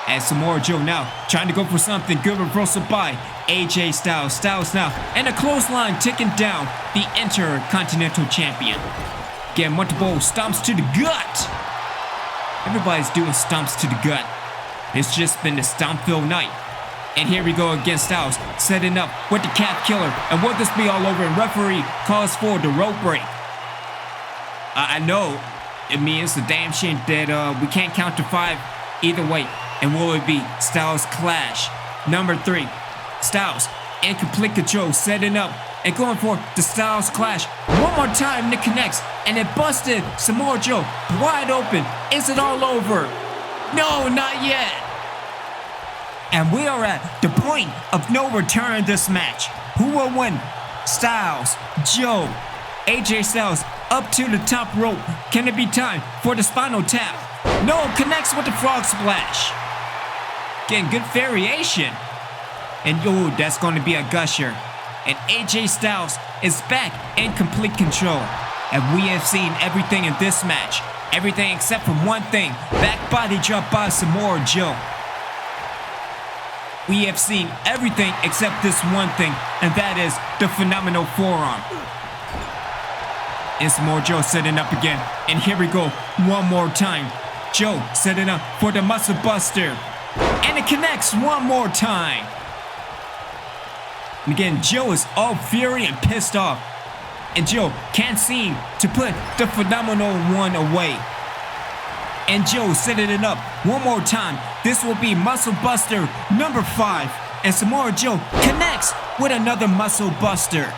And Samoa Joe now trying to go for something. Good reversal by AJ Styles. Styles now. And a clothesline ticking down the Intercontinental Champion. Again, multiple stomps to the gut. Everybody's doing stomps to the gut. It's just been a stomp-filled night. And here we go again, Styles setting up with the calf killer. And will this be all over? And referee calls for the rope break. I know. I mean, it's a damn shame that we can't count to 5 either way. And will it be Styles Clash number 3? Styles in complete control, setting up and going for the Styles Clash. One more time, Nick connects, and it busted Samoa Joe wide open. Is it all over? No, not yet. And we are at the point of no return in this match. Who will win? Styles, Joe, AJ Styles up to the top rope. Can it be time for the spinal tap? No, connects with the frog splash. Getting good variation. And oh, that's going to be a gusher. And AJ Styles is back in complete control. And we have seen everything in this match. Everything except for one thing. Back body drop by Samoa Joe. We have seen everything except this one thing. And that is the phenomenal forearm. And Samoa Joe setting up again. And here we go one more time. Joe setting up for the Muscle Buster. And it connects one more time. And again, Joe is all fury and pissed off. And Joe can't seem to put the phenomenal one away. And Joe setting it up one more time. This will be Muscle Buster number 5. And Samoa Joe connects with another Muscle Buster.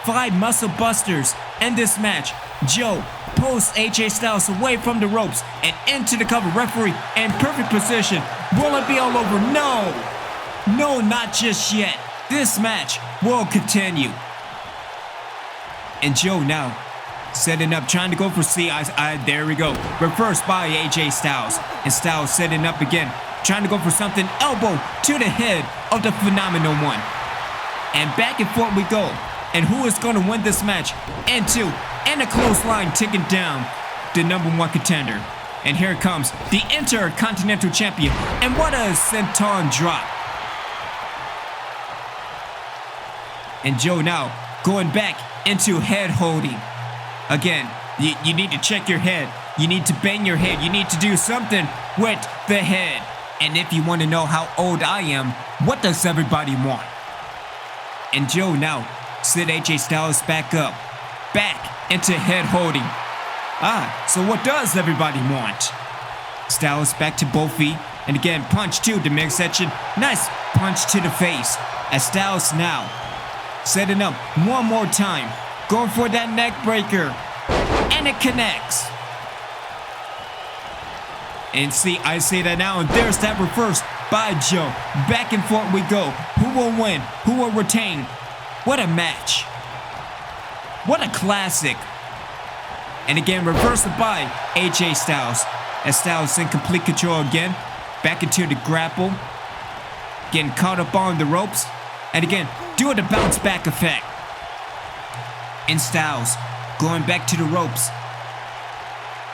5 Muscle Busters in this match. Joe pulls AJ Styles away from the ropes and into the cover. Referee in perfect position. Will it be all over? No! No, not just yet. This match will continue. And Joe now setting up, trying to go for there we go. Reversed by AJ Styles. And Styles setting up again, trying to go for something. Elbow to the head of the phenomenal one. And back and forth we go. And who is going to win this match? And a clothesline ticking down the number 1 contender. And here comes the Intercontinental Champion. And what a senton drop. And Joe now going back into head holding. Again, you need to check your head. You need to bang your head. You need to do something with the head. And if you want to know how old I am, what does everybody want? And Joe now sit AJ Styles back up. Back into head holding. So what does everybody want? Styles back to both feet. And again, punch to the midsection. Nice punch to the face. As Styles now setting up one more time. Going for that neck breaker. And it connects. And see, I say that now, and there's that reverse by Joe. Back and forth we go. Who will win? Who will retain? What a match. What a classic. And again, reversed by AJ Styles. As Styles in complete control again. Back into the grapple. Getting caught up on the ropes. And again, doing the bounce back effect. And Styles going back to the ropes.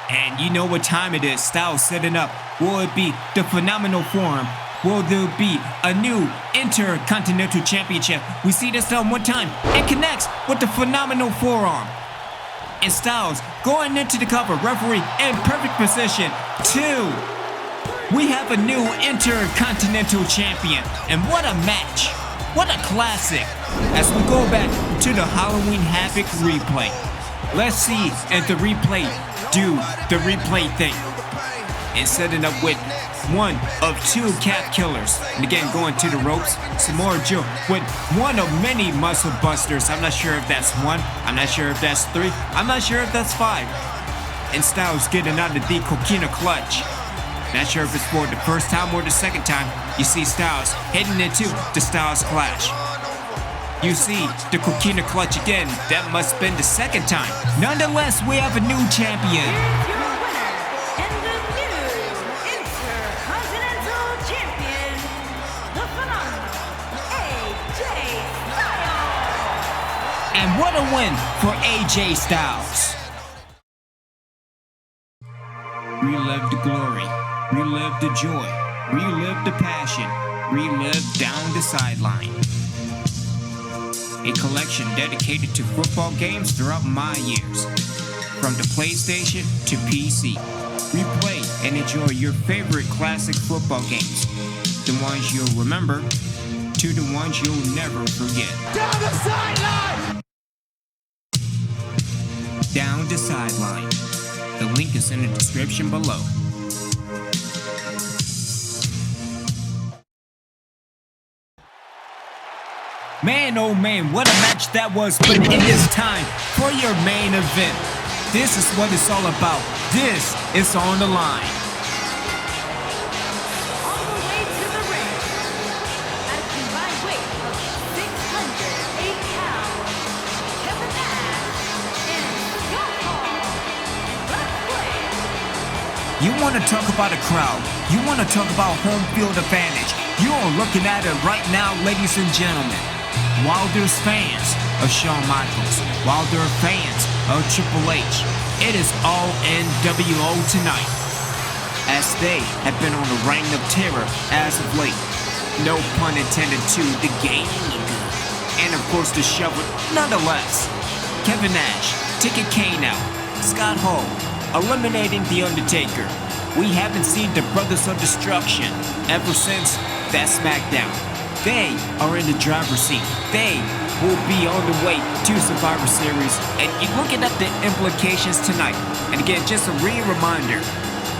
And you know what time it is. Styles setting up. Will it be the phenomenal form? Will there be a new Intercontinental Championship? We see this done one time. It connects with the phenomenal forearm. And Styles going into the cover. Referee in perfect position. 2. We have a new Intercontinental Champion. And what a match. What a classic. As we go back to the Halloween Havoc replay. Let's see at the replay do the replay thing and setting up with one of two cap killers. And again, going to the ropes, Samoa Joe with one of many muscle busters. I'm not sure if that's one, I'm not sure if that's three, I'm not sure if that's five. And Styles getting out of the coquina clutch. Not sure if it's for the first time or the second time you see Styles heading into the Styles Clash. You see the coquina clutch again. That must have been the second time. Nonetheless, we have a new champion. Here's your winner and the new Intercontinental Champion, the phenomenal AJ Styles. And what a win for AJ Styles. Relive the glory, relive the joy, relive the passion, relive down the sideline. A collection dedicated to football games throughout my years. From the PlayStation to PC. Replay and enjoy your favorite classic football games. The ones you'll remember to the ones you'll never forget. Down the sideline! Down the sideline. The link is in the description below. Man, oh man, what a match that was, but it is time for your main event. This is what it's all about. This is on the line. All the way to the ring, at a combined weight of 608 pounds, Kevin Nash and Scott Hall. Let's play. You want to talk about a crowd. You want to talk about home field advantage. You are looking at it right now, ladies and gentlemen. While there's fans of Shawn Michaels, while there are fans of Triple H, it is all n.W.o tonight, as they have been on a reign of terror as of late. No pun intended to the game, and of course the shovel. Nonetheless, Kevin Nash, Ticket Kane out, Scott Hall eliminating The Undertaker. We haven't seen the Brothers of Destruction ever since that SmackDown. They are in the driver's seat. They will be on the way to Survivor Series. And you're looking at the implications tonight. And again, just a reminder,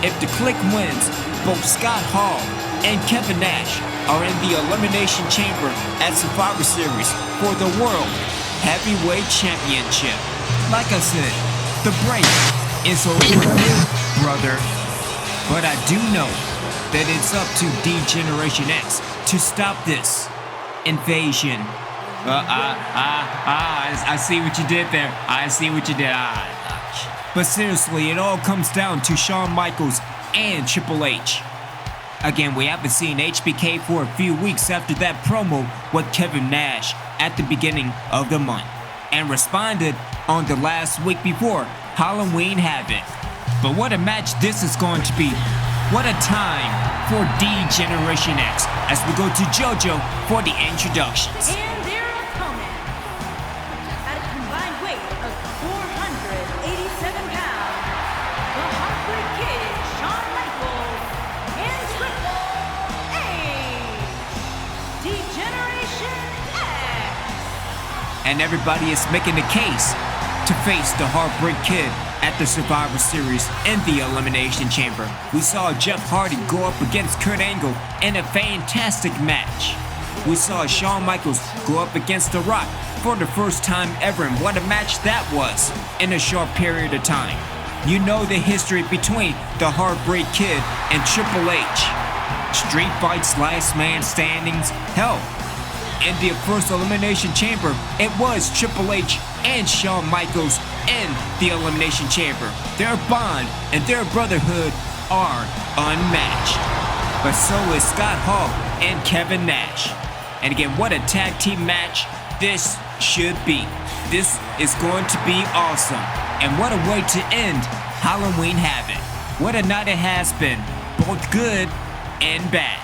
if the Click wins, both Scott Hall and Kevin Nash are in the Elimination Chamber at Survivor Series for the World Heavyweight Championship. Like I said, the break is over, brother. But I do know that it's up to D-Generation X to stop this invasion. I see what you did there. I see what you did. But seriously, it all comes down to Shawn Michaels and Triple H. Again, we haven't seen HBK for a few weeks after that promo with Kevin Nash at the beginning of the month, and responded on the last week before Halloween Havoc. But what a match this is going to be. What a time for D-Generation X as we go to JoJo for the introductions. And their opponent, at a combined weight of 487 pounds, the Heartbreak Kid, Shawn Michaels, and Triple H, D-Generation X. And everybody is making the case to face the Heartbreak Kid at the Survivor Series in the Elimination Chamber. We saw Jeff Hardy go up against Kurt Angle in a fantastic match. We saw Shawn Michaels go up against The Rock for the first time ever, and what a match that was in a short period of time. You know the history between the Heartbreak Kid and Triple H. Street fights, last man standings, hell. In the first Elimination Chamber, it was Triple H and Shawn Michaels in the Elimination Chamber. Their bond and their brotherhood are unmatched. But so is Scott Hall and Kevin Nash. And again, what a tag team match this should be. This is going to be awesome. And what a way to end Halloween Havoc. What a night it has been, both good and bad.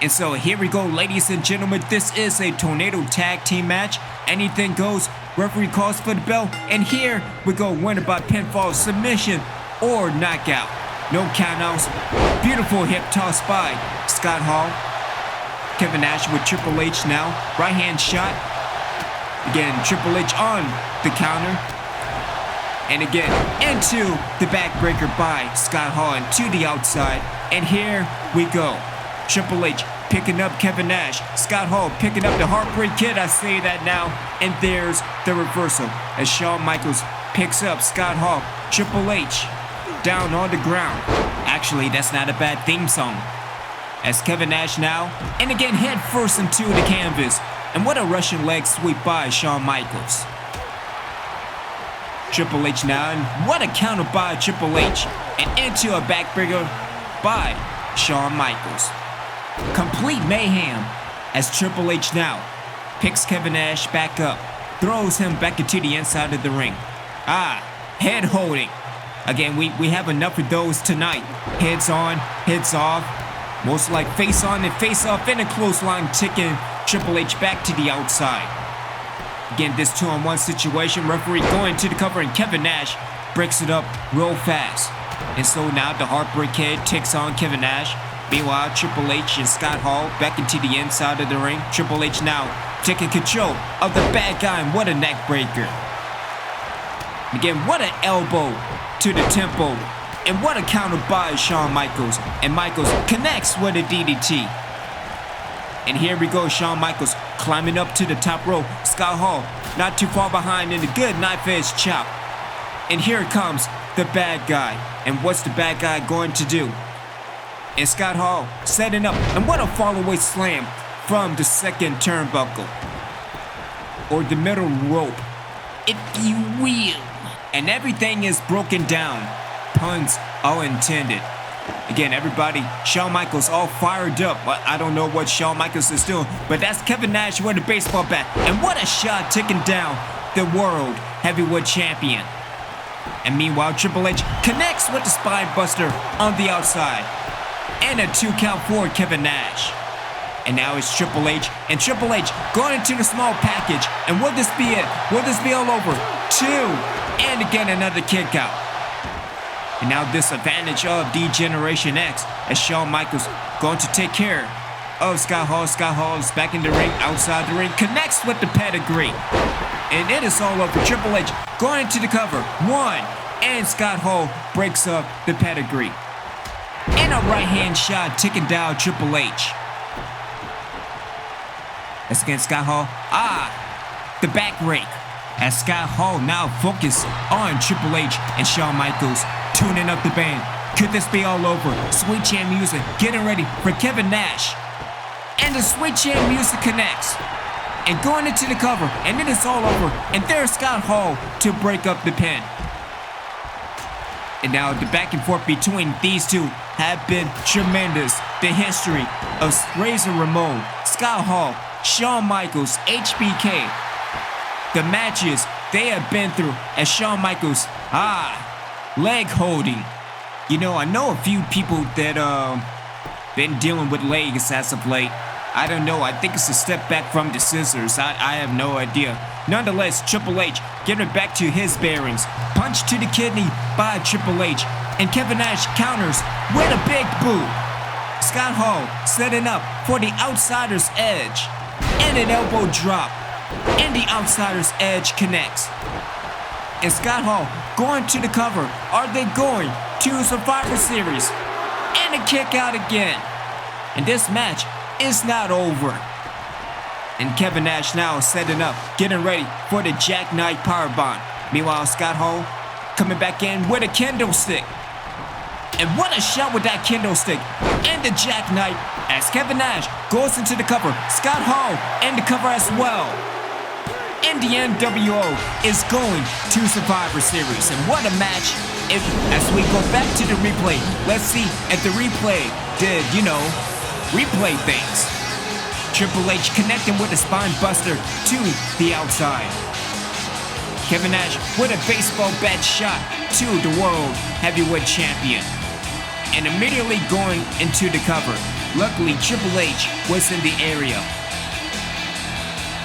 And so here we go, ladies and gentlemen. This is a tornado tag team match. Anything goes. Referee calls for the bell. And here we go, winner by pinfall, submission, or knockout. No countouts. Beautiful hip toss by Scott Hall. Kevin Nash with Triple H now. Right hand shot. Again, Triple H on the counter. And again, into the backbreaker by Scott Hall and to the outside. And here we go. Triple H picking up Kevin Nash. Scott Hall picking up the Heartbreak Kid. I say that now. And there's the reversal as Shawn Michaels picks up Scott Hall. Triple H down on the ground. Actually, that's not a bad theme song. As Kevin Nash now, and again head first into the canvas. And what a Russian leg sweep by Shawn Michaels. Triple H now, and what a counter by Triple H. And into a backbreaker by Shawn Michaels. Complete mayhem as Triple H now picks Kevin Nash back up, throws him back into the inside of the ring. Head holding. Again, we have enough of those tonight. Heads on, heads off. Most like face on and face off in a clothesline, ticking Triple H back to the outside. Again, this 2-on-1 situation, referee going to the cover and Kevin Nash breaks it up real fast. And so now the Heartbreak Kid takes on Kevin Nash. Meanwhile, Triple H and Scott Hall back into the inside of the ring. Triple H now taking control of the bad guy, and what a neck breaker. Again, what an elbow to the temple, and what a counter by Shawn Michaels. And Michaels connects with a DDT. And here we go, Shawn Michaels climbing up to the top rope. Scott Hall not too far behind in a good knife edge chop. And here comes the bad guy. And what's the bad guy going to do? And Scott Hall setting up, and what a fallaway slam from the second turnbuckle, or the middle rope, if you will. And everything is broken down, puns all intended. Again, everybody, Shawn Michaels all fired up. I don't know what Shawn Michaels is doing, but that's Kevin Nash with a baseball bat. And what a shot taking down the World Heavyweight Champion. And meanwhile, Triple H connects with the spine buster on the outside. And a 2 count for Kevin Nash. And now it's Triple H, and Triple H going into the small package. And will this be it? Will this be all over? 2, and again another kick out. And now this advantage of D-Generation X as Shawn Michaels going to take care of Scott Hall. Scott Hall is back in the ring, outside the ring, connects with the pedigree. And it is all over. Triple H going into the cover. 1, and Scott Hall breaks up the pedigree. And a right hand shot taking down Triple H. That's against Scott Hall. The back rake. As Scott Hall now focused on Triple H and Shawn Michaels tuning up the band. Could this be all over? Sweet Chin music getting ready for Kevin Nash. And the Sweet Chin music connects. And going into the cover. And it is all over. And there's Scott Hall to break up the pin. And now the back and forth between these two have been tremendous. The history of Razor Ramon, Scott Hall, Shawn Michaels, HBK. The matches they have been through as Shawn Michaels, leg holding. You know, I know a few people that been dealing with legs as of late. I don't know, I think it's a step back from the scissors. I have no idea. Nonetheless, Triple H getting back to his bearings. Punch to the kidney by Triple H. And Kevin Nash counters with a big boot. Scott Hall setting up for the outsider's edge. And an elbow drop. And the outsider's edge connects. And Scott Hall going to the cover. Are they going to Survivor Series? And a kick out again. And this match is not over. And Kevin Nash now setting up, getting ready for the Jackknife Powerbomb. Meanwhile, Scott Hall coming back in with a kendo stick. And what a shot with that kendo stick. And the Jackknife as Kevin Nash goes into the cover. Scott Hall in the cover as well. And the n.W.o is going to Survivor Series. And what a match. As we go back to the replay, let's see if the replay did, replay things. Triple H connecting with a spine buster to the outside. Kevin Nash with a baseball bat shot to the World Heavyweight Champion. And immediately going into the cover. Luckily, Triple H was in the area.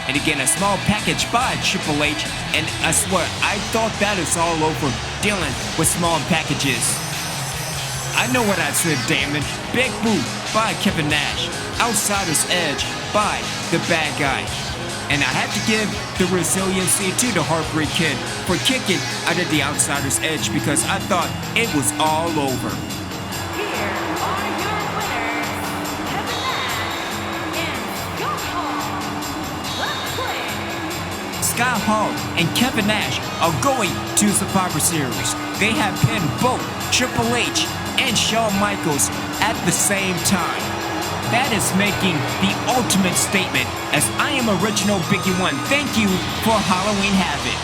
And again, a small package by Triple H. And I swear, I thought that is all over dealing with small packages. I know what I said, damn it. Big boot by Kevin Nash. Outsider's edge by the bad guy. And I have to give the resiliency to the Heartbreak Kid for kicking out of the Outsider's Edge because I thought it was all over. Here are your winners, Kevin Nash and Scott Hall. Let's play. Scott Hall and Kevin Nash are going to Survivor Series. They have pinned both Triple H and Shawn Michaels at the same time. That is making the ultimate statement as I am Original Biggie One. Thank you for Halloween Havoc.